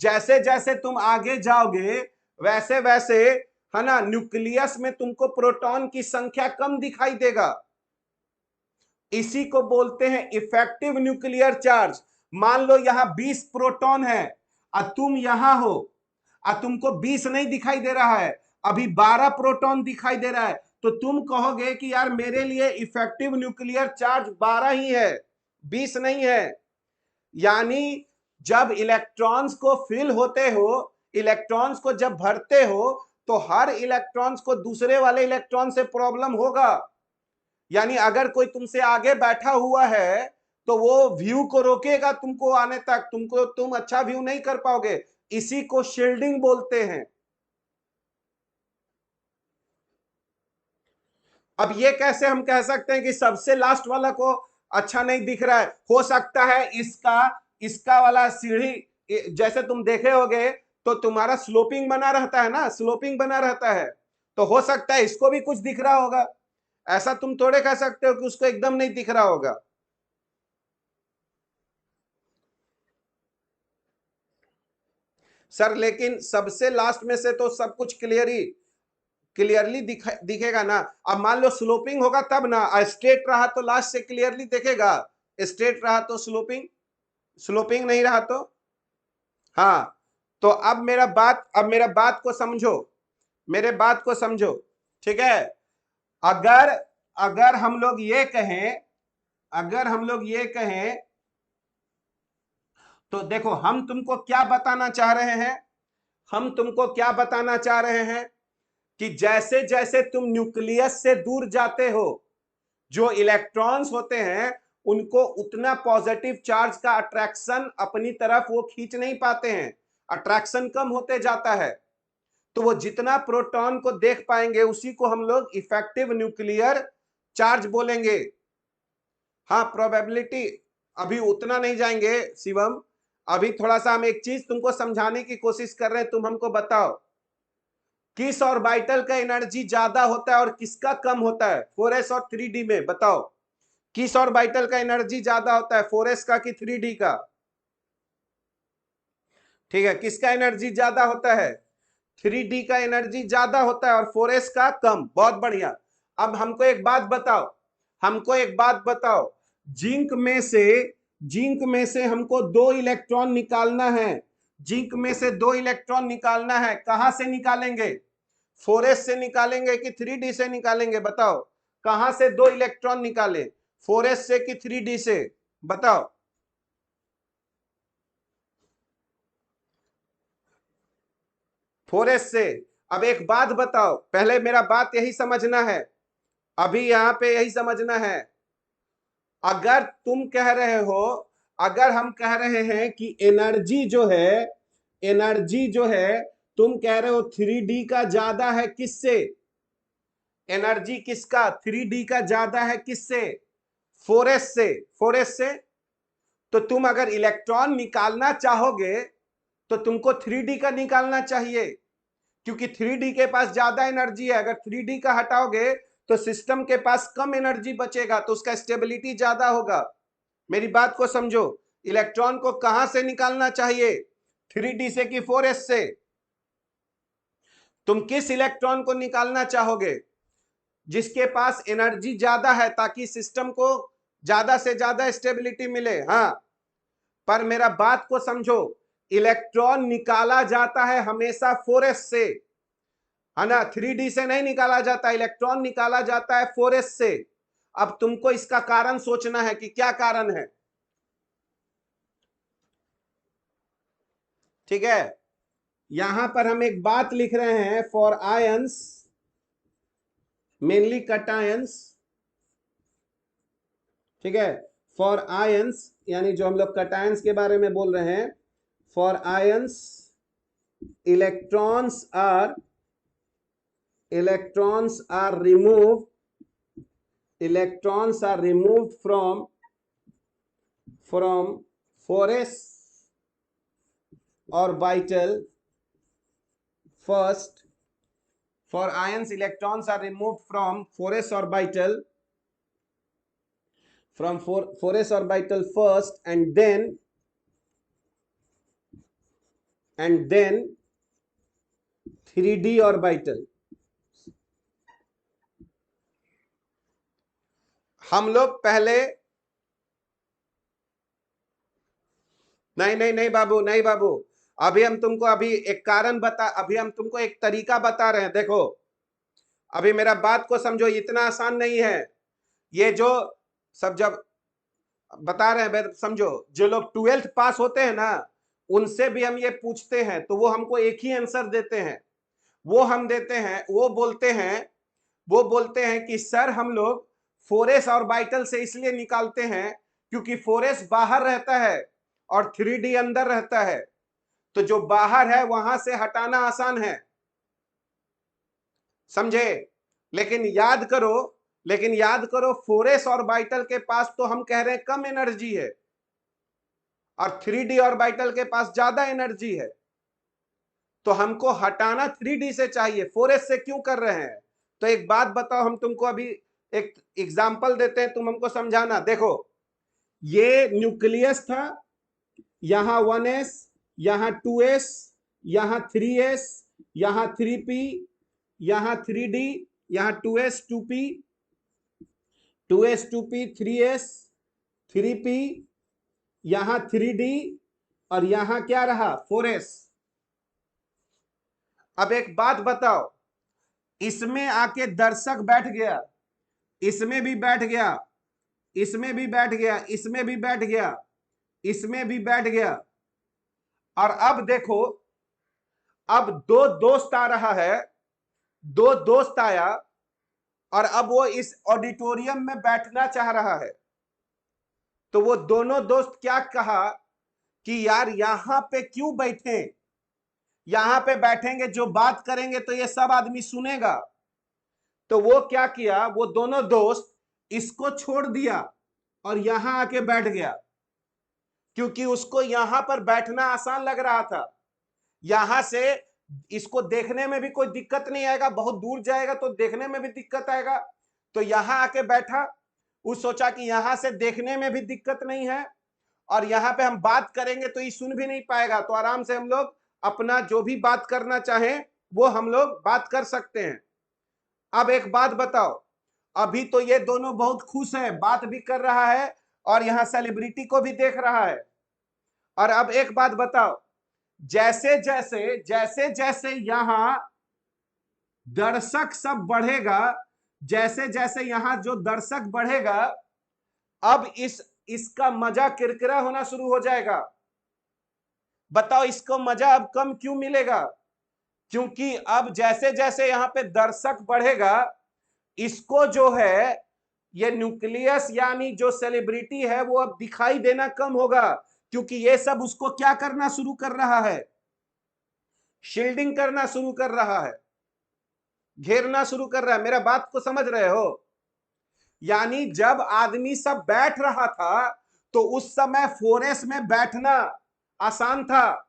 Speaker 1: जैसे जैसे तुम आगे जाओगे वैसे वैसे, है ना, न्यूक्लियस में तुमको प्रोटॉन की संख्या कम दिखाई देगा। इसी को बोलते हैं इफेक्टिव न्यूक्लियर चार्ज। मान लो यहां 20 प्रोटॉन है और तुम यहां हो और तुमको 20 नहीं दिखाई दे रहा है, अभी 12 प्रोटॉन दिखाई दे रहा है, तो तुम कहोगे कि यार मेरे लिए इफेक्टिव न्यूक्लियर चार्ज 12 ही है, 20 नहीं है। यानी जब इलेक्ट्रॉन्स को फिल होते हो, इलेक्ट्रॉन्स को जब भरते हो, तो हर इलेक्ट्रॉन्स को दूसरे वाले इलेक्ट्रॉन से प्रॉब्लम होगा। यानी अगर कोई तुमसे आगे बैठा हुआ है तो वो व्यू को रोकेगा तुमको आने तक, तुम अच्छा व्यू नहीं कर पाओगे। इसी को शील्डिंग बोलते हैं। अब ये कैसे हम कह सकते हैं कि सबसे लास्ट वाला को अच्छा नहीं दिख रहा है? हो सकता है इसका इसका वाला सीढ़ी जैसे तुम देखे होगे तो तुम्हारा स्लोपिंग बना रहता है ना, स्लोपिंग बना रहता है, तो हो सकता है इसको भी कुछ दिख रहा होगा। ऐसा तुम थोड़े कह सकते हो कि उसको एकदम नहीं दिख रहा होगा। सर लेकिन सबसे लास्ट में से तो सब कुछ क्लियरली दिखेगा ना। अब मान लो स्लोपिंग होगा तब ना, स्ट्रेट रहा तो लास्ट से क्लियरली दिखेगा, स्ट्रेट रहा तो स्लोपिंग, स्लोपिंग नहीं रहा तो। हाँ, तो अब मेरा बात को समझो, मेरे बात को समझो, ठीक है। अगर अगर हम लोग ये कहें, अगर हम लोग ये कहें तो देखो हम तुमको क्या बताना चाह रहे हैं, हम तुमको क्या बताना चाह रहे हैं कि जैसे जैसे तुम न्यूक्लियस से दूर जाते हो, जो इलेक्ट्रॉन्स होते हैं उनको उतना पॉजिटिव चार्ज का अट्रैक्शन अपनी तरफ वो खींच नहीं पाते हैं, अट्रैक्शन कम होते जाता है। तो वो जितना प्रोटॉन को देख पाएंगे उसी को हम लोग इफेक्टिव न्यूक्लियर चार्ज बोलेंगे। हाँ, प्रोबेबिलिटी अभी उतना नहीं जाएंगे शिवम, अभी थोड़ा सा हम एक चीज तुमको समझाने की कोशिश कर रहे हैं। तुम हमको बताओ किस ऑर्बिटल का एनर्जी ज्यादा होता है और किसका कम होता है 4s और 3d में? बताओ किस ऑर्बिटल का एनर्जी ज्यादा होता है, 4s का कि 3d का? ठीक है, किसका एनर्जी ज्यादा होता है? 3d का एनर्जी ज्यादा होता है और 4s का कम। बहुत बढ़िया। अब हमको एक बात बताओ, हमको एक बात बताओ, जिंक में से जिंक में से हमको 2 इलेक्ट्रॉन निकालना है, जिंक में से 2 इलेक्ट्रॉन निकालना है, कहां से निकालेंगे? 4s से निकालेंगे कि 3d से निकालेंगे? बताओ कहां से 2 इलेक्ट्रॉन निकाले, 4s से कि 3d से? बताओ। 4s से। अब एक बात बताओ, पहले मेरा बात यही समझना है, अभी यहां पे यही समझना है। अगर तुम कह रहे हो, अगर हम कह रहे हैं कि एनर्जी जो है, एनर्जी जो है तुम कह रहे हो 3d का ज्यादा है किससे? एनर्जी किसका 3d का ज्यादा है किससे? 4s से। 4s से। तो तुम अगर इलेक्ट्रॉन निकालना चाहोगे तो तुमको 3d का निकालना चाहिए, क्योंकि 3d के पास ज्यादा एनर्जी है। अगर 3d का हटाओगे तो सिस्टम के पास कम एनर्जी बचेगा, तो उसका स्टेबिलिटी ज्यादा होगा। मेरी बात को समझो, इलेक्ट्रॉन को कहां से निकालना चाहिए, 3d से कि 4s से? तुम किस इलेक्ट्रॉन को निकालना चाहोगे? जिसके पास एनर्जी ज्यादा है, ताकि सिस्टम को ज्यादा से ज्यादा स्टेबिलिटी मिले। हाँ, पर मेरा बात को समझो, इलेक्ट्रॉन निकाला जाता है हमेशा 4s से, है ना, 3d से नहीं निकाला जाता। इलेक्ट्रॉन निकाला जाता है 4s से। अब तुमको इसका कारण सोचना है कि क्या कारण है, ठीक है। यहां पर हम एक बात लिख रहे हैं, फॉर आयंस, मेनली कटायंस, ठीक है। फॉर आयंस यानी जो हम लोग कटायंस के बारे में बोल रहे हैं, for ions electrons are removed, electrons are removed from 4s orbital first. For ions, electrons are removed from 4s orbital, from 4s orbital first, and then 3d orbital. हम लोग पहले, नहीं नहीं नहीं बाबू, नहीं बाबू, अभी हम तुमको अभी एक कारण अभी हम तुमको एक तरीका बता रहे हैं। देखो अभी मेरा बात को समझो, इतना आसान नहीं है ये जो सब। जब बता रहे हैं, समझो, जो लोग 12th पास होते हैं ना, उनसे भी हम ये पूछते हैं तो वो हमको एक ही आंसर देते हैं। वो हम देते हैं, वो बोलते हैं कि सर हम लोग 4s ऑर्बिटल से इसलिए निकालते हैं क्योंकि 4s बाहर रहता है और 3d अंदर रहता है, तो जो बाहर है वहां से हटाना आसान है। समझे? लेकिन याद करो, 4s ऑर्बिटल के पास तो हम कह रहे हैं कम एनर्जी है और 3d ऑर्बिटल के पास ज्यादा एनर्जी है, तो हमको हटाना 3d से चाहिए, 4s से क्यों कर रहे हैं? तो एक बात बताओ, हम तुमको अभी एक एग्जांपल देते हैं, तुम हमको समझाना। देखो, ये न्यूक्लियस था, यहां 1s, यहां 2s, यहां 3s, यहां 3p, यहां 3d, यहां 2s 2p, 2s 2p, 3s 3p, यहां 3d, और यहां क्या रहा? 4s। अब एक बात बताओ, इसमें आके दर्शक बैठ गया, इसमें भी बैठ गया, इसमें भी बैठ गया, इसमें भी बैठ गया, इसमें भी बैठ गया, और अब देखो, अब दो दोस्त आ रहा है, दो दोस्त आया और अब वो इस ऑडिटोरियम में बैठना चाह रहा है। तो वो दोनों दोस्त क्या कहा कि यार यहां पे क्यों बैठे, यहां पे बैठेंगे जो बात करेंगे तो ये सब आदमी सुनेगा। तो वो क्या किया, वो दोनों दोस्त इसको छोड़ दिया और यहां आके बैठ गया, क्योंकि उसको यहां पर बैठना आसान लग रहा था। यहां से इसको देखने में भी कोई दिक्कत नहीं आएगा, बहुत दूर जाएगा तो देखने में भी दिक्कत आएगा, तो यहां आके बैठा। वो सोचा कि यहां से देखने में भी दिक्कत नहीं है और यहां पे हम बात करेंगे तो ये सुन भी नहीं पाएगा, तो आराम से हम लोग अपना जो भी बात करना चाहें वो हम लोग बात कर सकते हैं। अब एक बात बताओ, अभी तो ये दोनों बहुत खुश है, बात भी कर रहा है और यहां सेलिब्रिटी को भी देख रहा है। और अब एक बात बताओ, जैसे जैसे यहां दर्शक सब बढ़ेगा, जैसे जैसे यहां जो दर्शक बढ़ेगा, अब इसका मजा किरकिरा होना शुरू हो जाएगा। बताओ इसको मजा अब कम क्यों मिलेगा? क्योंकि अब जैसे जैसे यहां पे दर्शक बढ़ेगा, इसको जो है ये न्यूक्लियस यानी जो सेलिब्रिटी है वो अब दिखाई देना कम होगा, क्योंकि ये सब उसको क्या करना शुरू कर रहा है? शील्डिंग करना शुरू कर रहा है, घेरना शुरू कर रहा है। मेरा बात को समझ रहे हो? यानी जब आदमी सब बैठ रहा था तो उस समय 4s में बैठना आसान था,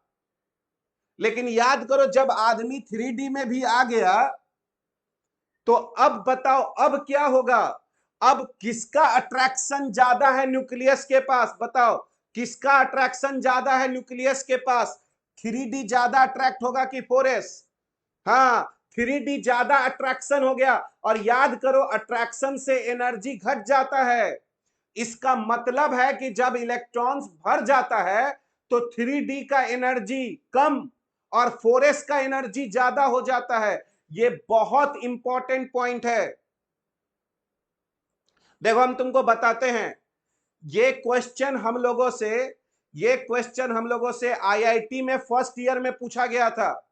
Speaker 1: लेकिन याद करो जब आदमी 3D में भी आ गया तो अब बताओ अब क्या होगा? अब किसका अट्रैक्शन ज्यादा है न्यूक्लियस के पास? बताओ किसका अट्रैक्शन ज्यादा है न्यूक्लियस के पास? 3D ज्यादा अट्रैक्ट होगा कि 4s? हाँ, 3D ज्यादा अट्रैक्शन हो गया। और याद करो अट्रैक्शन से एनर्जी घट जाता है, इसका मतलब है कि जब इलेक्ट्रॉन्स भर जाता है तो 3D का एनर्जी कम और 4s का एनर्जी ज्यादा हो जाता है। ये बहुत इंपॉर्टेंट पॉइंट है। देखो हम तुमको बताते हैं, ये क्वेश्चन हम लोगों से आईआईटी में फर्स्ट ईयर में पूछा गया था।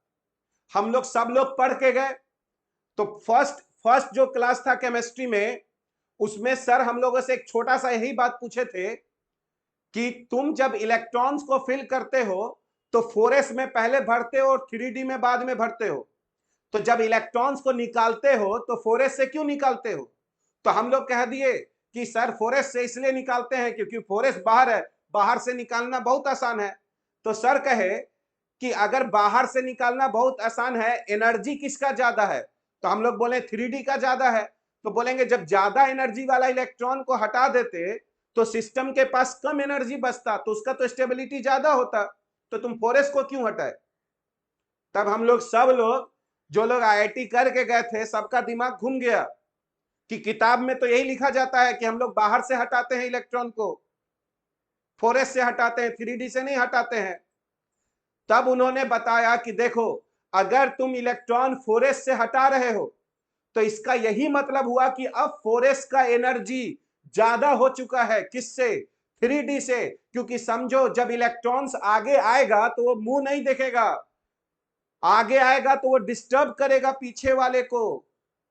Speaker 1: हम लोग सब लोग पढ़ के गए, तो फर्स्ट जो क्लास था केमिस्ट्री में, उसमें सर हम लोगों से एक छोटा सा यही बात पूछे थे कि तुम जब इलेक्ट्रॉन्स को फिल करते हो तो 4s में पहले भरते हो और 3D में बाद में भरते हो, तो जब इलेक्ट्रॉन्स को निकालते हो तो 4s से क्यों निकालते हो? तो हम लोग कह दिए कि सर 4s से इसलिए निकालते हैं क्योंकि 4s बाहर है, बाहर से निकालना बहुत आसान है। तो सर कहे कि अगर बाहर से निकालना बहुत आसान है, एनर्जी किसका ज्यादा है? तो हम लोग बोले 3D का ज्यादा है। तो बोलेंगे जब ज्यादा एनर्जी वाला इलेक्ट्रॉन को हटा देते तो सिस्टम के पास कम एनर्जी बचता, तो उसका तो स्टेबिलिटी ज्यादा होता, तो तुम 4s को क्यों हटाए? तब हम लोग सब लोग जो लोग आईआईटी करके गए थे सबका दिमाग घूम गया कि किताब में तो यही लिखा जाता है कि हम लोग बाहर से हटाते हैं इलेक्ट्रॉन को, 4s से हटाते हैं, 3D से नहीं हटाते हैं। तब उन्होंने बताया कि देखो अगर तुम इलेक्ट्रॉन 4s से हटा रहे हो तो इसका यही मतलब हुआ कि अब 4s का एनर्जी ज्यादा हो चुका है। किससे? 3D से, क्योंकि समझो जब इलेक्ट्रॉन्स आगे आएगा तो वो मुंह नहीं देखेगा, आगे आएगा तो वो डिस्टर्ब करेगा पीछे वाले को।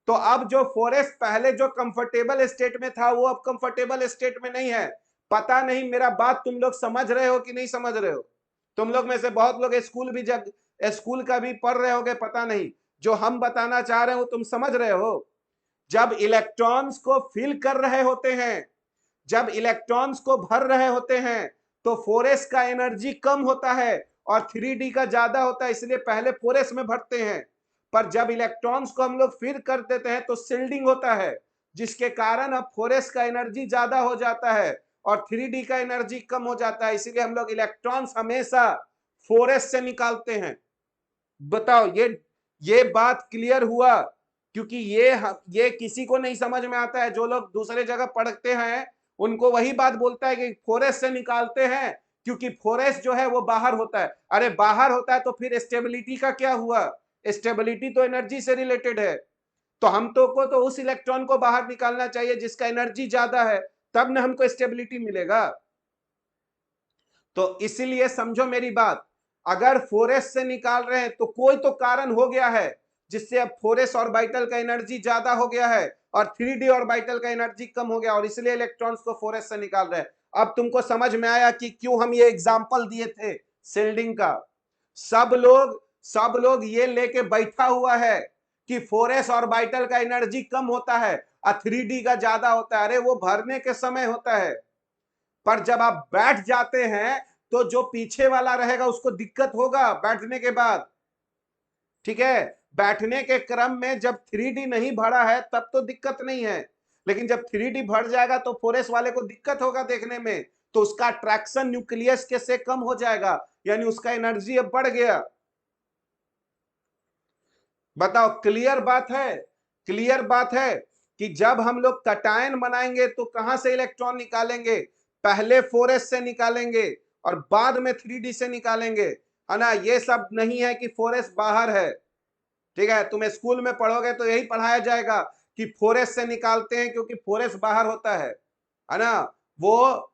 Speaker 1: तो अब जो 4s पहले जो कंफर्टेबल स्टेट में था वो अब कंफर्टेबल स्टेट में नहीं है। पता नहीं मेरा बात तुम लोग समझ रहे हो कि नहीं समझ रहे हो। तुम लोग में से बहुत लोग स्कूल का भी पढ़ रहे होगे, पता नहीं जो हम बताना चाह रहे हो तुम समझ रहे हो। जब इलेक्ट्रॉन्स को फिल कर रहे होते हैं, जब इलेक्ट्रॉन्स को भर रहे होते हैं, तो 4s का एनर्जी कम होता है और 3d का ज्यादा होता है, इसलिए पहले 4s में भरते हैं। पर जब इलेक्ट्रॉन्स को हम लोग फिर कर देते हैं तो शिल्डिंग होता है, जिसके कारण अब 4s का एनर्जी ज्यादा हो जाता है और 3d का एनर्जी कम हो जाता है, इसीलिए हम लोग इलेक्ट्रॉन्स हमेशा 4s से निकालते हैं। बताओ ये बात क्लियर हुआ? क्योंकि ये किसी को नहीं समझ में आता है, जो लोग दूसरे जगह पढ़ते हैं उनको वही बात बोलता है कि 4s से निकालते हैं क्योंकि 4s जो है वो बाहर होता है। अरे बाहर होता है तो फिर स्टेबिलिटी का क्या हुआ? स्टेबिलिटी तो एनर्जी से रिलेटेड है, तो हम को तो उस इलेक्ट्रॉन को बाहर निकालना चाहिए जिसका एनर्जी ज्यादा है, तब ना हमको स्टेबिलिटी मिलेगा। तो इसीलिए समझो मेरी बात, अगर 4s से निकाल रहे हैं तो कोई तो कारण हो गया है जिससे अब 4s ऑर्बिटल का एनर्जी ज्यादा हो गया है और 3d ऑर्बिटल का एनर्जी कम हो गया और इसलिए इलेक्ट्रॉन्स को 4s से निकाल रहे हैं। अब तुमको समझ में आया कि क्यों हम ये एग्जांपल दिए थे शिल्डिंग का। सब लोग ये लेके बैठा हुआ है कि 4s ऑर्बिटल का एनर्जी कम होता है और 3d का ज्यादा होता है। अरे वो भरने के समय होता है, पर जब आप बैठ जाते हैं तो जो पीछे वाला रहेगा उसको दिक्कत होगा बैठने के बाद। ठीक है, बैठने के क्रम में जब 3D नहीं भरा है तब तो दिक्कत नहीं है, लेकिन जब 3D भर जाएगा तो 4s वाले को दिक्कत होगा देखने में, तो उसका अट्रैक्शन न्यूक्लियस के से कम हो जाएगा, यानी उसका एनर्जी अब बढ़ गया। बताओ क्लियर बात है? क्लियर बात है कि जब हम लोग कटायन बनाएंगे तो कहां से इलेक्ट्रॉन निकालेंगे? पहले 4s से निकालेंगे और बाद में 3d से निकालेंगे, है ना। ये सब नहीं है कि 4s बाहर है। ठीक है, तुम स्कूल में पढ़ोगे तो यही पढ़ाया जाएगा कि 4s से निकालते हैं क्योंकि 4s बाहर होता है ना। वो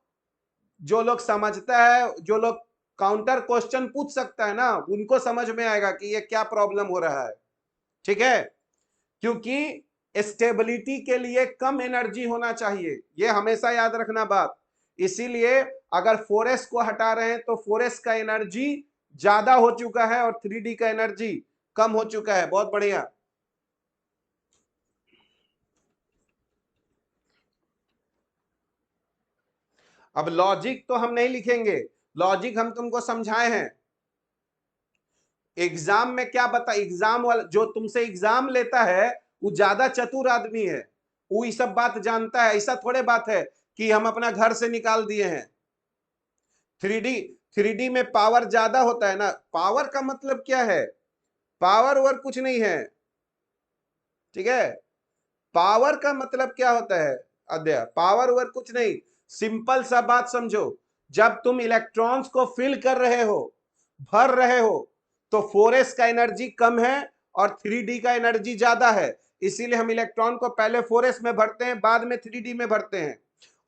Speaker 1: जो लोग समझता है, जो लोग काउंटर क्वेश्चन पूछ सकता है ना, उनको समझ में आएगा कि ये क्या प्रॉब्लम हो रहा है। ठीक है, क्योंकि स्टेबिलिटी के लिए कम एनर्जी होना चाहिए, ये हमेशा याद रखना बात। इसीलिए अगर 4s को हटा रहे हैं तो 4s का एनर्जी ज्यादा हो चुका है और 3d का एनर्जी कम हो चुका है। बहुत बढ़िया। अब लॉजिक तो हम नहीं लिखेंगे, लॉजिक हम तुमको समझाए हैं। एग्जाम में क्या बता, एग्जाम वाला जो तुमसे एग्जाम लेता है वो ज्यादा चतुर आदमी है, वो ये सब बात जानता है। ऐसा थोड़े बात है कि हम अपना घर से निकाल दिए हैं। 3D 3D में पावर ज्यादा होता है ना। पावर का मतलब क्या है? पावर और कुछ नहीं है। ठीक है, पावर का मतलब क्या होता है अध्यय? पावर और कुछ नहीं, सिंपल सा बात समझो। जब तुम इलेक्ट्रॉन्स को फिल कर रहे हो, भर रहे हो, तो 4s का एनर्जी कम है और 3d का एनर्जी ज्यादा है, इसीलिए हम इलेक्ट्रॉन को पहले 4s में भरते हैं बाद में 3d में भरते हैं।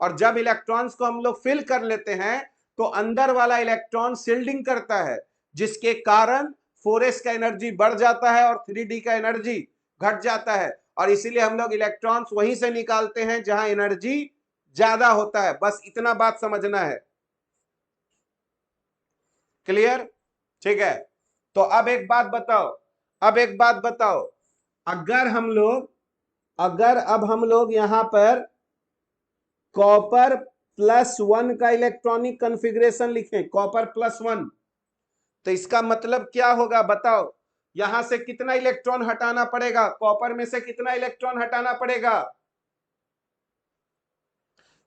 Speaker 1: और जब इलेक्ट्रॉन्स को हम लोग फिल कर लेते हैं तो अंदर वाला इलेक्ट्रॉन शिल्डिंग करता है, जिसके कारण 4s का एनर्जी बढ़ जाता है और 3d का एनर्जी घट जाता है। और इसीलिए हम लोग इलेक्ट्रॉन्स वहीं से निकालते हैं जहां एनर्जी ज्यादा होता है। बस इतना बात समझना है। क्लियर? ठीक है, तो अब एक बात बताओ, अब एक बात बताओ, अगर हम लोग, अगर अब हम लोग यहां पर कॉपर +1 का इलेक्ट्रॉनिक कॉन्फ़िगरेशन लिखें, कॉपर +1, तो इसका मतलब क्या होगा बताओ? यहां से कितना इलेक्ट्रॉन हटाना पड़ेगा? कॉपर में से कितना इलेक्ट्रॉन हटाना पड़ेगा?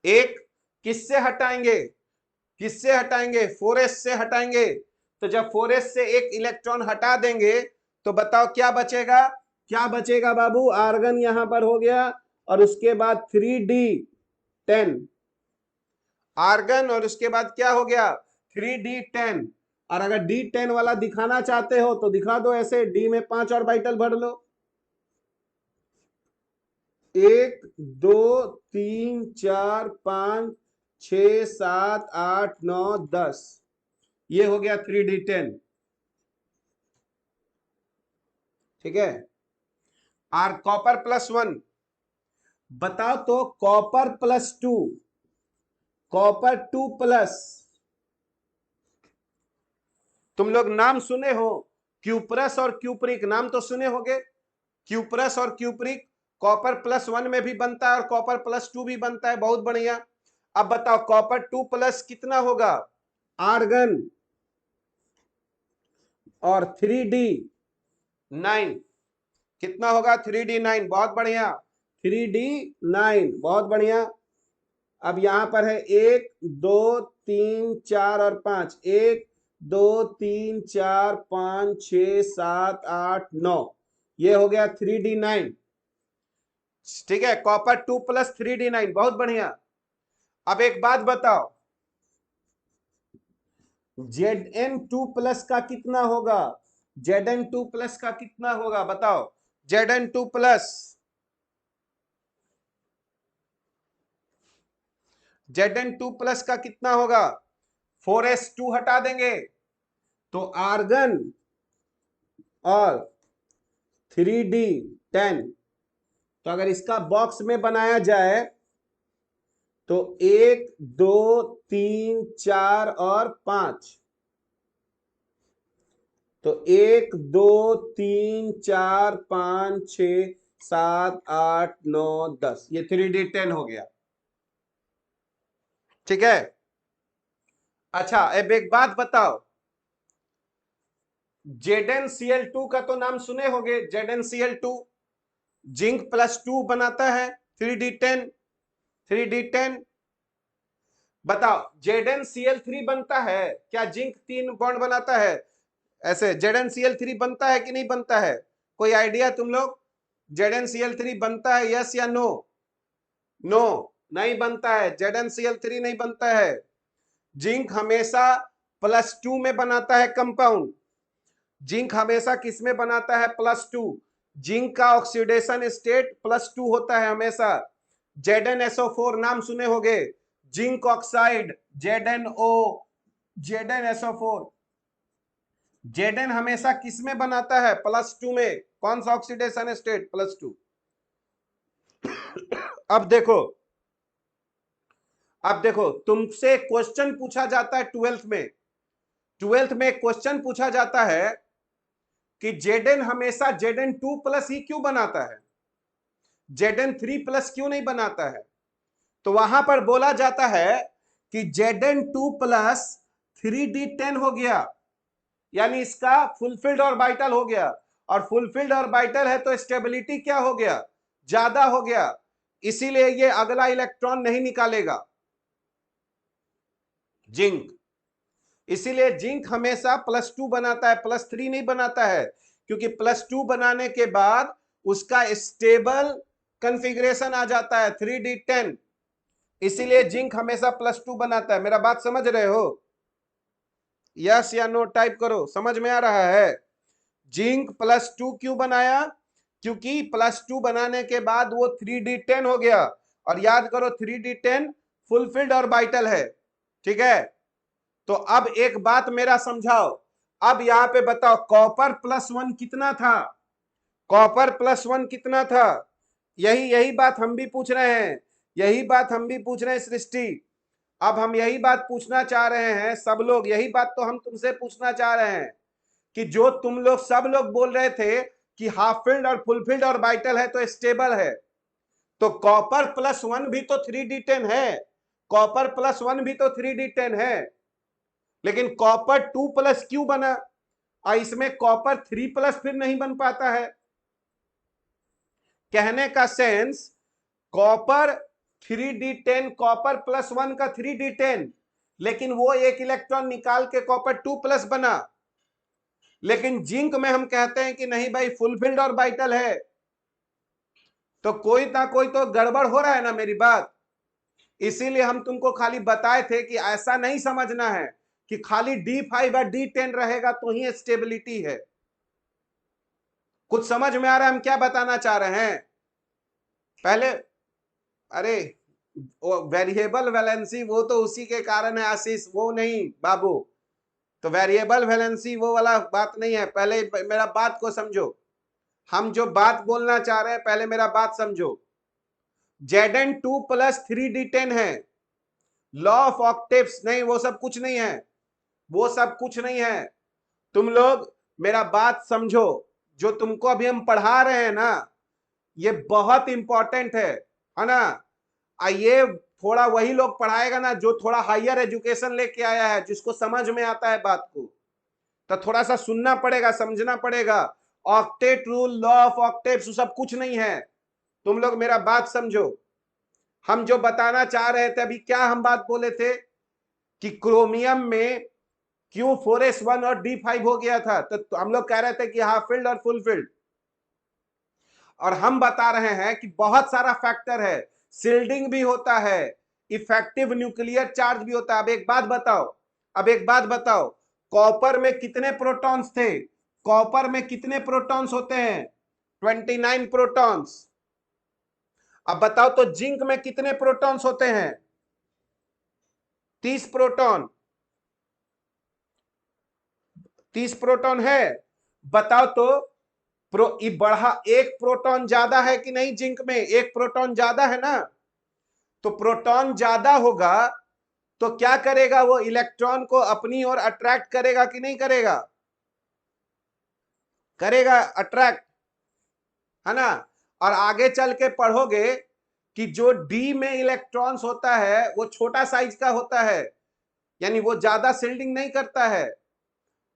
Speaker 1: एक। किससे हटाएंगे? किससे हटाएंगे? 4s से हटाएंगे। तो जब 4s से एक इलेक्ट्रॉन हटा देंगे तो बताओ क्या बचेगा? क्या बचेगा बाबू? आर्गन यहां पर हो गया और उसके बाद 3d10 आर्गन, और उसके बाद क्या हो गया? 3d10। और अगर d10 वाला दिखाना चाहते हो तो दिखा दो ऐसे, d में 5 ऑर्बिटल भर लो, 1 2 3 4 5 6 7 8 9 10, ये हो गया 3d10। ठीक है। आर कॉपर +1, बताओ तो कॉपर +2, कॉपर 2+, तुम लोग नाम सुने हो, क्यूप्रस और क्यूप्रिक, नाम तो सुने होगे। क्यूप्रस और क्यूप्रिक कॉपर +1 में भी बनता है और कॉपर +2 भी बनता है। बहुत बढ़िया। अब बताओ कॉपर 2+ कितना होगा? आर्गन और 3d9 कितना होगा? 3d9। बहुत बढ़िया, 3d9, बहुत बढ़िया। अब यहां पर है 1 2 3 4 और 5, 1 2 3 4 5 6 7 8 9, ये हो गया 3d9। ठीक है, कॉपर 2+ 3d9, बहुत बढ़िया। अब एक बात बताओ, Zn2+ का कितना होगा? Zn2+ का कितना होगा बताओ? Zn2+, Zn2+ का कितना होगा? 4s2 हटा देंगे तो आर्गन और 3d10। तो अगर इसका बॉक्स में बनाया जाए तो 1 2 3 4 और 5, तो 1 2 3 4 5 6 7 8 9 10, ये 3d10 हो गया। ठीक है। अच्छा, अब एक बात बताओ, ZnCl2 का तो नाम सुने होंगे। ZnCl2 जिंक +2 बनाता है, 3d10, 3d10। बताओ ZnCl3 बनता है क्या? जिंक 3 बॉन्ड बनाता है, ऐसे ZnCl3 बनता है कि नहीं बनता है? कोई आइडिया तुम लोग? ZnCl3 बनता है, यस या नो? नो, नहीं बनता है, ZnCl3 नहीं बनता है। जिंक हमेशा +2 में बनाता है कंपाउंड। जिंक हमेशा किस में बनाता है? +2। जिंक का ऑक्सीडेशन स्टेट +2 होता है हमेशा। ZnSO4 नाम सुने होंगे, zinc oxide, ZnO, ZnSO4। Zn हमेशा किस में बनाता है? +2 में। कौन सा ऑक्सीडेशन स्टेट? +2। अब देखो, अब देखो, तुमसे क्वेश्चन पूछा जाता है 12th में, 12th में क्वेश्चन पूछा जाता है कि Zn हमेशा Zn2+ ही क्यों बनाता है, Zn3+ क्यों नहीं बनाता है? तो वहां पर बोला जाता है कि Zn2+ 3d10 हो गया, यानी इसका फुलफिल्ड ऑर्बिटल हो गया, और फुलफिल्ड ऑर्बिटल है तो स्टेबिलिटी क्या हो गया? ज्यादा हो गया, इसीलिए ये अगला इलेक्ट्रॉन नहीं निकालेगा जिंक। इसीलिए जिंक हमेशा +2 बनाता है, +3 नहीं बनाता है, क्योंकि +2 बनाने के बाद उसका स्टेबल कॉन्फ़िगरेशन आ जाता है 3d10। इसीलिए जिंक हमेशा +2 बनाता है। मेरा बात समझ रहे हो? यस या नो टाइप करो, समझ में आ रहा है? जिंक +2 क्यों बनाया? क्योंकि +2 बनाने के बाद वो 3d10 हो गया, और याद करो 3d10 फुलफिल्ड ऑर्बिटल है। ठीक है। तो अब एक बात मेरा समझाओ, अब यहां पे बताओ कॉपर +1 कितना था? कॉपर +1 कितना था? यही यही बात हम भी पूछ रहे हैं, यही बात हम भी पूछ रहे हैं सृष्टि। अब हम यही बात पूछना चाह रहे हैं, सब लोग यही बात तो हम तुमसे पूछना चाह रहे हैं कि जो तुम लोग सब लोग बोल रहे थे कि हाफ फील्ड और फुल फील्ड ऑर्बिटल है तो स्टेबल है, तो कॉपर +1 भी तो 3d10 है, कॉपर +1 भी तो 3d10 है, लेकिन कॉपर 2+ क्यों बना और इसमें कॉपर 3+ फिर नहीं बन पाता है? कहने का सेंस, कॉपर 3d10, कॉपर +1 का 3d10, लेकिन वो एक इलेक्ट्रॉन निकाल के कॉपर 2+ बना। लेकिन जिंक में हम कहते हैं कि नहीं भाई फुलफिल्ड ऑर्बिटल है, तो कोई ना कोई तो गड़बड़ हो रहा है ना मेरी बात। इसीलिए हम तुमको खाली बताए थे कि ऐसा नहीं समझना है कि खाली D5 और D10 रहेगा तो ही स्टेबिलिटी है। कुछ समझ में आ रहा है हम क्या बताना चाह रहे हैं? पहले, अरे वेरिएबल वैलेंसी वो तो उसी के कारण है आशीष, वो नहीं बाबू। तो वेरिएबल वैलेंसी वो वाला बात नहीं है, पहले मेरा बात को समझो। हम जो बात बोलना चाह रहे हैं पहले मेरा बात समझो। Zn2 प्लस 3d10 है, लॉ ऑफ ऑक्टेव्स नहीं, वो सब कुछ नहीं है, वो सब कुछ नहीं है। तुम लोग मेरा बात समझो, जो तुमको अभी हम पढ़ा रहे हैं ना, ये बहुत इंपॉर्टेंट है ना। ये थोड़ा वही लोग पढ़ाएगा ना जो थोड़ा हायर एजुकेशन लेके आया है, जिसको समझ में आता है बात को। तो थोड़ा सा सुनना पड़ेगा, समझना पड़ेगा। Octet rule, law of octaves सब कुछ नहीं है। तुम लोग मेरा बात समझो। हम जो बताना चाह रहे थे अभी, क्या हम बात बोले थे कि क्रोमियम में Q4S1 और D5 हो गया था, तो हम लोग कह रहे थे कि हाफ फील्ड और फुल फील्ड। और हम बता रहे हैं कि बहुत सारा फैक्टर है, शिल्डिंग भी होता है, इफेक्टिव न्यूक्लियर चार्ज भी होता है। अब एक बात बताओ, अब एक बात बताओ, कॉपर में कितने प्रोटॉन्स थे? कॉपर में कितने प्रोटॉन्स होते हैं? 29 प्रोटॉन्स। अब बताओ तो जिंक में कितने प्रोटॉन्स होते हैं? 30 प्रोटॉन। 30 प्रोटॉन है। बताओ तो बढ़ा एक प्रोटॉन ज्यादा है कि नहीं? जिंक में एक प्रोटॉन ज्यादा है ना। तो प्रोटॉन ज्यादा होगा तो क्या करेगा? वो इलेक्ट्रॉन को अपनी ओर अट्रैक्ट करेगा कि नहीं करेगा? करेगा, अट्रैक्ट, है ना। और आगे चल के पढ़ोगे कि जो डी में इलेक्ट्रॉन्स होता है वो छोटा साइज का होता है, यानी वो ज्यादा शिल्डिंग नहीं करता है।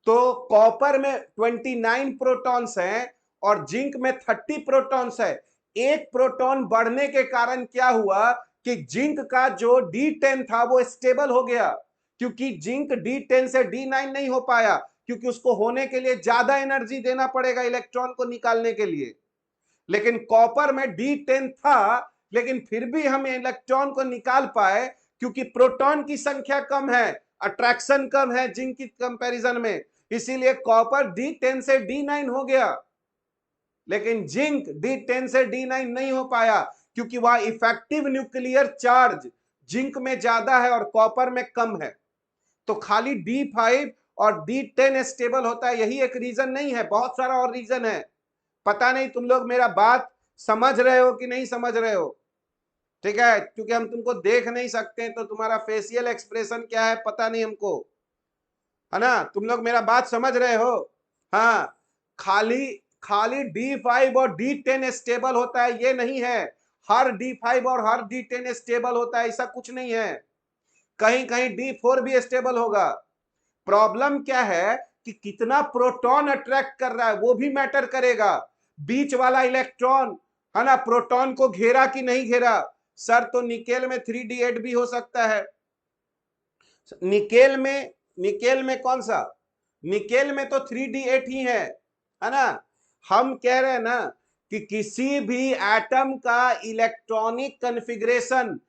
Speaker 1: तो कॉपर में 29 प्रोटॉन्स हैं और जिंक में 30 प्रोटॉन्स है। एक प्रोटॉन बढ़ने के कारण क्या हुआ कि जिंक का जो D10 था वो स्टेबल हो गया, क्योंकि जिंक D10 से D9 नहीं हो पाया, क्योंकि उसको होने के लिए ज्यादा एनर्जी देना पड़ेगा इलेक्ट्रॉन को निकालने के लिए। लेकिन कॉपर में D10 था, लेकिन फिर भी हम इलेक्ट्रॉन को निकाल पाए, क्योंकि प्रोटॉन की संख्या कम है, अट्रैक्शन कम है जिंक की कंपैरिजन में, इसीलिए कॉपर D10 से D9 हो गया। लेकिन जिंक D10 से D9 नहीं हो पाया, क्योंकि वह इफेक्टिव न्यूक्लियर चार्ज जिंक में ज्यादा है और कॉपर में कम है। तो खाली D5 और D10 स्टेबल होता है, यही एक रीजन नहीं है, बहुत सारा और रीजन है। पता नहीं तुम लोग मेरा बात समझ रहे हो कि नहीं समझ रहे हो, ठीक है? क्योंकि हम तुमको देख नहीं सकते, तो तुम्हारा फेशियल एक्सप्रेशन क्या है पता नहीं हमको, है ना। तुम लोग मेरा बात समझ रहे हो? हाँ, खाली खाली D5 और D10 स्टेबल होता है ये नहीं है, हर D5 और हर D10 स्टेबल होता है ऐसा कुछ नहीं है। कहीं कहीं D4 भी स्टेबल होगा। प्रॉब्लम क्या है कि कितना प्रोटॉन अट्रैक्ट कर रहा है वो भी मैटर करेगा। बीच वाला इलेक्ट्रॉन, है ना, प्रोटॉन को घेरा कि नहीं घेरा। सर तो निकेल में 3d8 भी हो सकता है। निकेल में कौन सा? निकेल में तो 3d8 ही है ना। हम कह रहे हैं ना कि किसी भी एटम का इलेक्ट्रॉनिक कॉन्फ़िगरेशन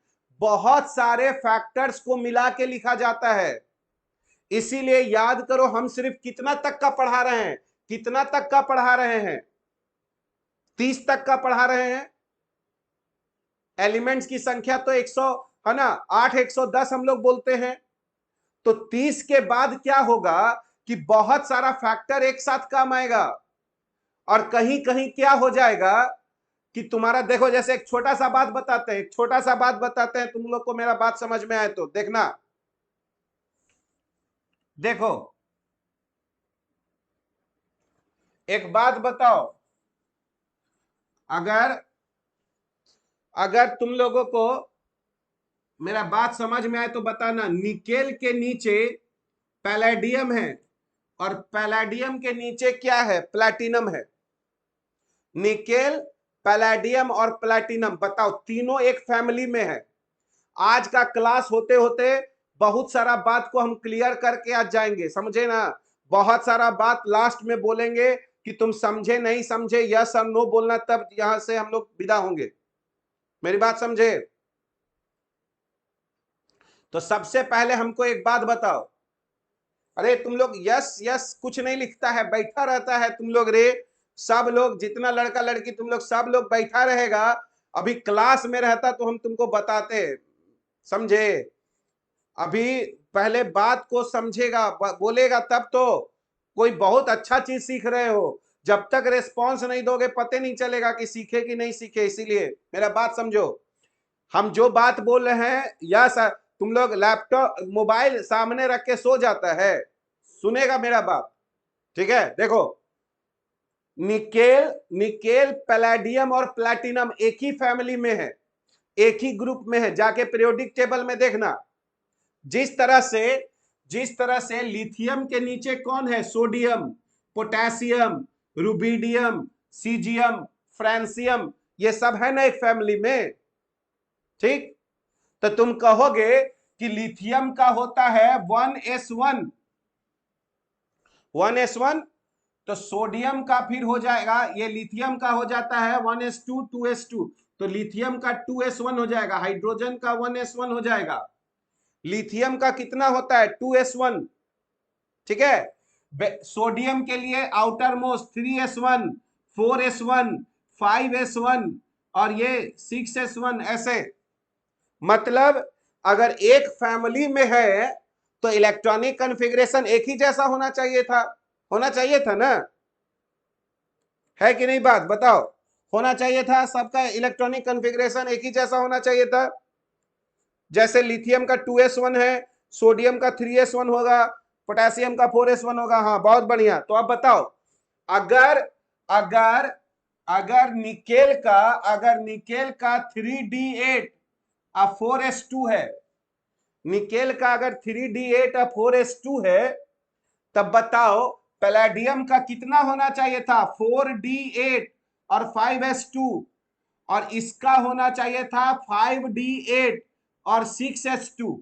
Speaker 1: बहुत सारे फैक्टर्स को मिला के लिखा जाता है। इसीलिए याद करो, हम सिर्फ कितना तक का पढ़ा रहे हैं? कितना तक का पढ़ा रहे हैं? 30 तक का पढ़ा रहे हैं। एलिमेंट्स की संख्या तो 100, है ना, 8 110 हम लोग बोलते हैं। तो 30 के बाद क्या होगा कि बहुत सारा फैक्टर एक साथ काम आएगा, और कहीं कहीं क्या हो जाएगा कि तुम्हारा, देखो जैसे एक छोटा सा बात बताते हैं, एक छोटा सा बात बताते हैं, तुम लोग को मेरा बात समझ में आए तो देखना। देखो एक बात बताओ, अगर अगर तुम लोगों को मेरा बात समझ में आए तो बताना। निकेल के नीचे पैलेडियम है और पैलेडियम के नीचे क्या है? प्लैटिनम है। निकेल, पैलेडियम और प्लैटिनम, बताओ तीनों एक फैमिली में है। आज का क्लास होते होते बहुत सारा बात को हम क्लियर करके आज जाएंगे, समझे ना। बहुत सारा बात लास्ट में बोलेंगे कि तुम समझे नहीं समझे, यस और नो बोलना, तब यहां से हम लोग विदा होंगे। मेरी बात समझे? तो सबसे पहले हमको एक बात बताओ। अरे तुम लोग यस यस कुछ नहीं लिखता है, बैठा रहता है तुम लोग रे। सब लोग, जितना लड़का लड़की तुम लोग, सब लोग बैठा रहेगा। अभी क्लास में रहता तो हम तुमको बताते, समझे? अभी पहले बात को समझेगा, बोलेगा तब तो। कोई बहुत अच्छा चीज सीख रहे हो, जब तक रिस्पॉन्स नहीं दोगे पते नहीं चलेगा कि सीखे कि नहीं सीखे। इसीलिए मेरा बात समझो, हम जो बात बोल रहे हैं या तुम लोग लैपटॉप मोबाइल सामने रख के सो जाता है, सुनेगा मेरा बात, ठीक है? देखो, निकेल निकेल पैलेडियम और प्लैटिनम एक ही फैमिली में है, एक ही ग्रुप में है, जाके पीरियोडिक टेबल में देखना। जिस तरह से लिथियम के नीचे कौन है? Sodium, potassium, rubidium, caesium, francium, ये सब है ना एक फैमिली में, ठीक? तो तुम कहोगे कि लिथियम का होता है 1s1, 1s1, तो सोडियम का फिर हो जाएगा, ये लिथियम का हो जाता है 1s2, 2s2, तो लिथियम का 2s1 हो जाएगा, हाइड्रोजन का 1s1 हो जाएगा। लिथियम का कितना होता है? 2s1, ठीक है? सोडियम के लिए outer most 3s1, 4s1, 5s1 और ये 6s1, ऐसे। मतलब अगर एक फैमिली में है तो इलेक्ट्रॉनिक कॉन्फ़िगरेशन एक ही जैसा होना चाहिए था, होना चाहिए था ना? है कि नहीं? बात बताओ, होना चाहिए था, सबका इलेक्ट्रॉनिक कॉन्फ़िगरेशन एक ही जैसा होना चाहिए था। जैसे लिथियम का 2s1 है, सोडियम का 3s1 होगा, पोटेशियम का 4s1 होगा। हाँ, बहुत बढ़िया। तो अब बताओ, अगर अगर अगर निकेल का 3d8 और 4s2 है, निकेल का अगर 3d8 और 4s2 है, तब बताओ पैलेडियम का कितना होना चाहिए था? 4d8 और 5s2, और इसका होना चाहिए था 5d8 और 6s2।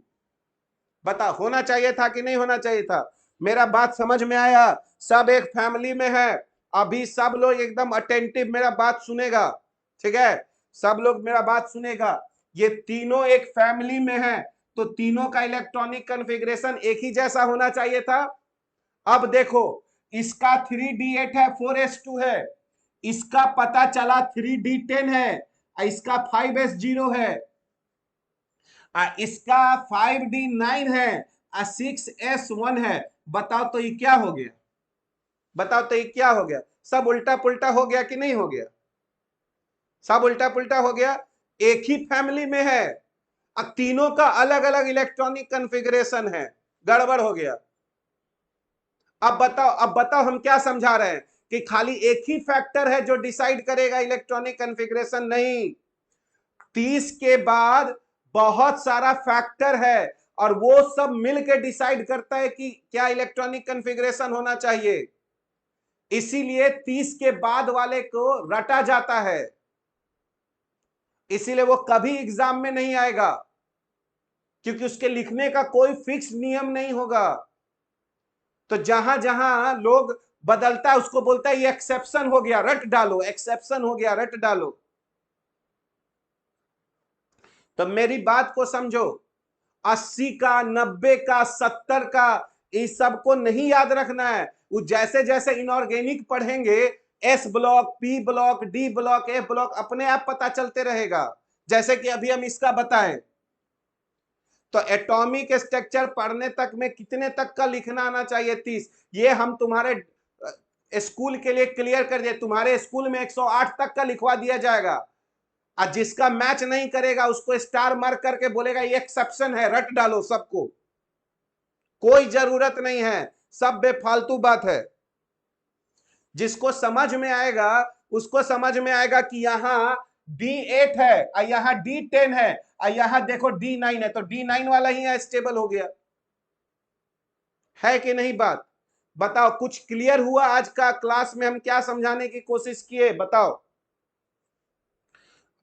Speaker 1: बता, होना चाहिए था कि नहीं होना चाहिए था? मेरा बात समझ में आया? सब एक फैमिली में है। अभी सब लोग एकदम अटेंटिव मेरा बात सुनेगा, ठीक है? सब लोग मेरा बात सुनेगा। ये तीनों एक फैमिली में है, तो तीनों का इलेक्ट्रॉनिक कॉन्फ़िगरेशन एक ही जैसा होना चाहिए था। अब देखो, इसका 3d8 है, 4s2 है, इसका पता चला 3d10 है, इसका 5s0 है, इसका 5d9 है, 6s1 है। बताओ तो ये क्या हो गया? बताओ तो ये क्या हो गया? सब उल्टा पुल्टा हो गया कि नहीं हो गया? सब उल्टा पुल्टा हो गया। एक ही फैमिली में है, अब तीनों का अलग अलग इलेक्ट्रॉनिक कॉन्फ़िगरेशन है, गड़बड़ हो गया। अब बताओ हम क्या समझा रहे हैं कि खाली एक ही फैक्टर है जो डिसाइड करेगा इलेक्ट्रॉनिक कॉन्फ़िगरेशन? नहीं, 30 के बाद बहुत सारा फैक्टर है और वो सब मिलकर डिसाइड करता है कि क्या इलेक्ट्रॉनिक कॉन्फ़िगरेशन होना चाहिए। इसीलिए 30 के बाद वाले को रटा जाता है, इसीलिए वो कभी एग्जाम में नहीं आएगा, क्योंकि उसके लिखने का कोई फिक्स नियम नहीं होगा। तो जहां जहां लोग बदलता है उसको बोलता है ये एक्सेप्शन हो गया, रट डालो, एक्सेप्शन हो गया, रट डालो। तो मेरी बात को समझो, 80 का, 90 का, 70 का, इस सबको नहीं याद रखना है। वो जैसे जैसे इनऑर्गेनिक पढ़ेंगे, s block, p block, d block, a block अपने आप पता चलते रहेगा। जैसे कि अभी हम इसका बताएं, तो एटॉमिक स्ट्रक्चर पढ़ने तक में कितने तक का लिखना आना चाहिए? 30। ये हम तुम्हारे स्कूल के लिए क्लियर कर दिए, तुम्हारे स्कूल में 108 तक का लिखवा दिया जाएगा। और जिसका मैच नहीं करेगा उसको स्टार मार्क करके बोलेगा ये एक्सेप्शन है, रट डालो सबको, कोई जरूरत नहीं है, सब बेफालतू बात है। जिसको समझ में आएगा उसको समझ में आएगा कि यहां D8 है और यहां D10 है और यहां देखो D9 है, तो D9 वाला ही स्टेबल हो गया। है कि नहीं? बात बताओ, कुछ क्लियर हुआ? आज का क्लास में हम क्या समझाने की कोशिश किए, बताओ।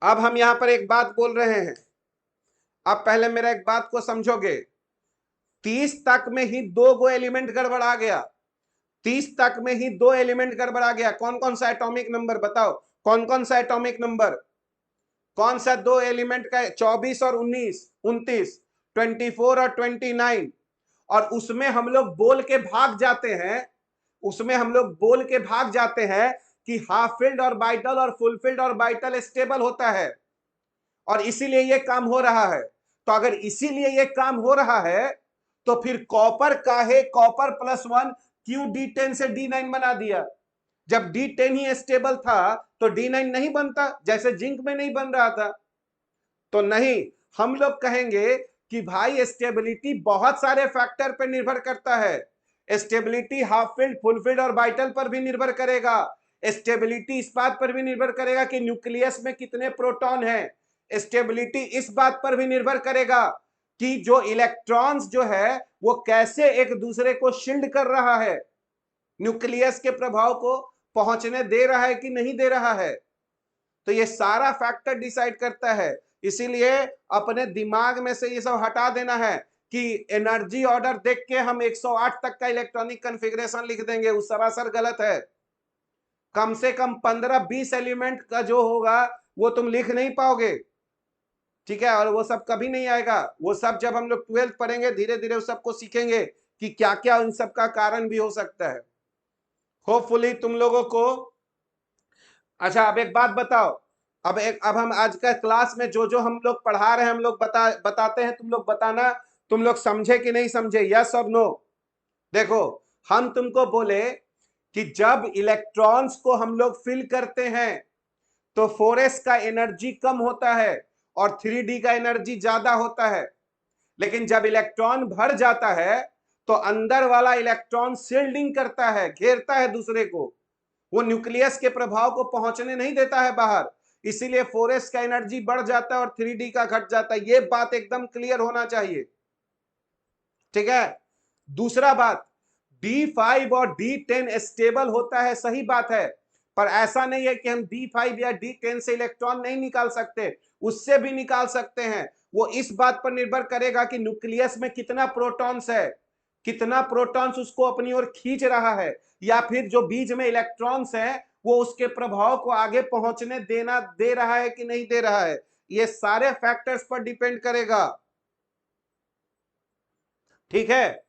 Speaker 1: अब हम यहां पर एक बात बोल रहे हैं, अब पहले मेरा एक बात को समझोगे। 30 तक में ही दो गो एलिमेंट गड़बड़ा गया, 30 तक में ही दो एलिमेंट गड़बड़ा गया। कौन कौन सा एटॉमिक नंबर बताओ? कौन कौन सा एटॉमिक नंबर? कौन सा दो एलिमेंट का? 24 और 19, 29, 24 और 29। और उसमें हम लोग बोल के भाग जाते हैं, उसमें हम लोग बोल के भाग जाते हैं कि हाफ फील्ड और बाइटल और फुल फील्ड और बाइटल स्टेबल होता है। और इसीलिए ये काम हो रहा है। तो अगर इसीलिए ये काम हो रहा है तो फिर कॉपर काहे कॉपर +1 क्यों D10 से D9 बना दिया? जब D10 ही स्टेबल था तो D9 नहीं बनता, जैसे जिंक में नहीं बन रहा था। तो नहीं, हम लोग कहेंगे कि भाई स्टेबिलिटी बहुत सारे फैक्टर पर निर्भर करता है। Stability half field, full field और वाइटल पर भी निर्भर करेगा। स्टेबिलिटी इस बात पर भी निर्भर करेगा कि न्यूक्लियस में कितने प्रोटॉन हैं। स्टेबिलिटी इस बात पर भी निर्भर करेगा कि जो इलेक्ट्रॉन्स जो है वो कैसे एक दूसरे को शील्ड कर रहा है, न्यूक्लियस के प्रभाव को पहुंचने दे रहा है कि नहीं दे रहा है। तो ये सारा फैक्टर डिसाइड करता है। इसीलिए अपने दिमाग में से ये सब हटा देना है कि एनर्जी ऑर्डर देख के हम 108 तक का इलेक्ट्रॉनिक कॉन्फ़िगरेशन लिख देंगे, वो सरासर गलत है। कम से कम 15-20 एलिमेंट का जो होगा वो तुम लिख नहीं पाओगे, ठीक है। और वो सब कभी नहीं आएगा, वो सब जब हम लोग 12th पढ़ेंगे धीरे धीरे उस सबको सीखेंगे कि क्या क्या उन सब का कारण भी हो सकता है। होपफुली तुम लोगों को। अच्छा अब एक बात बताओ, अब हम आज का क्लास में जो जो हम लोग पढ़ा रहे हैं हम लोग बताते हैं, तुम लोग बताना तुम लोग समझे कि नहीं समझे, यस और नो। देखो हम तुमको बोले कि जब इलेक्ट्रॉन्स को हम लोग फिल करते हैं तो 4s का एनर्जी कम होता है और 3d का एनर्जी ज्यादा होता है। लेकिन जब इलेक्ट्रॉन भर जाता है तो अंदर वाला इलेक्ट्रॉन शील्डिंग करता है, घेरता है दूसरे को, वो न्यूक्लियस के प्रभाव को पहुंचने नहीं देता है बाहर। इसीलिए 4s का एनर्जी बढ़ जाता है और 3d का घट जाता है। ये बात एकदम क्लियर होना चाहिए, ठीक है। दूसरा बात, D5 और D10 स्टेबल होता है, सही बात है, पर ऐसा नहीं है कि हम D5 या D10 से इलेक्ट्रॉन नहीं निकाल सकते, उससे भी निकाल सकते हैं। वो इस बात पर निर्भर करेगा कि न्यूक्लियस में कितना प्रोटॉन्स है, कितना प्रोटॉन्स उसको अपनी ओर खींच रहा है, या फिर जो बीच में इलेक्ट्रॉन्स हैं वो उसके प्रभाव को आगे पहुंचने दे रहा है कि नहीं दे रहा है। ये सारे फैक्टर्स पर डिपेंड करेगा, ठीक है।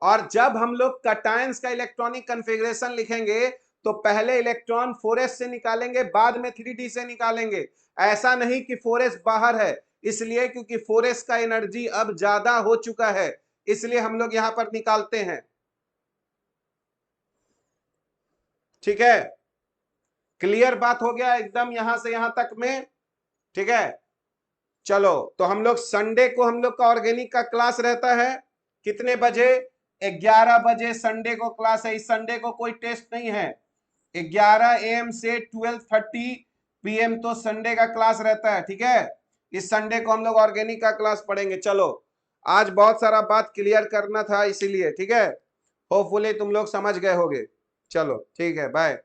Speaker 1: और जब हम लोग कैटायंस का इलेक्ट्रॉनिक कॉन्फ़िगरेशन लिखेंगे तो पहले इलेक्ट्रॉन 4s से निकालेंगे, बाद में 3d से निकालेंगे। ऐसा नहीं कि 4s बाहर है, इसलिए क्योंकि 4s का एनर्जी अब ज्यादा हो चुका है, इसलिए हम लोग यहां पर निकालते हैं, ठीक है। क्लियर बात हो गया एकदम यहां से यहां तक में, ठीक है। चलो तो हम लोग संडे को हम लोग का ऑर्गेनिक का क्लास रहता है कितने बजे? 11 बजे संडे को क्लास है। इस संडे को कोई टेस्ट नहीं है। 11 AM से 12:30 PM तो संडे का क्लास रहता है, ठीक है। इस संडे को हम लोग ऑर्गेनिक का क्लास पढ़ेंगे। चलो आज बहुत सारा बात क्लियर करना था इसीलिए, ठीक है। होपफुली तुम लोग समझ गए होगे। चलो ठीक है, बाय।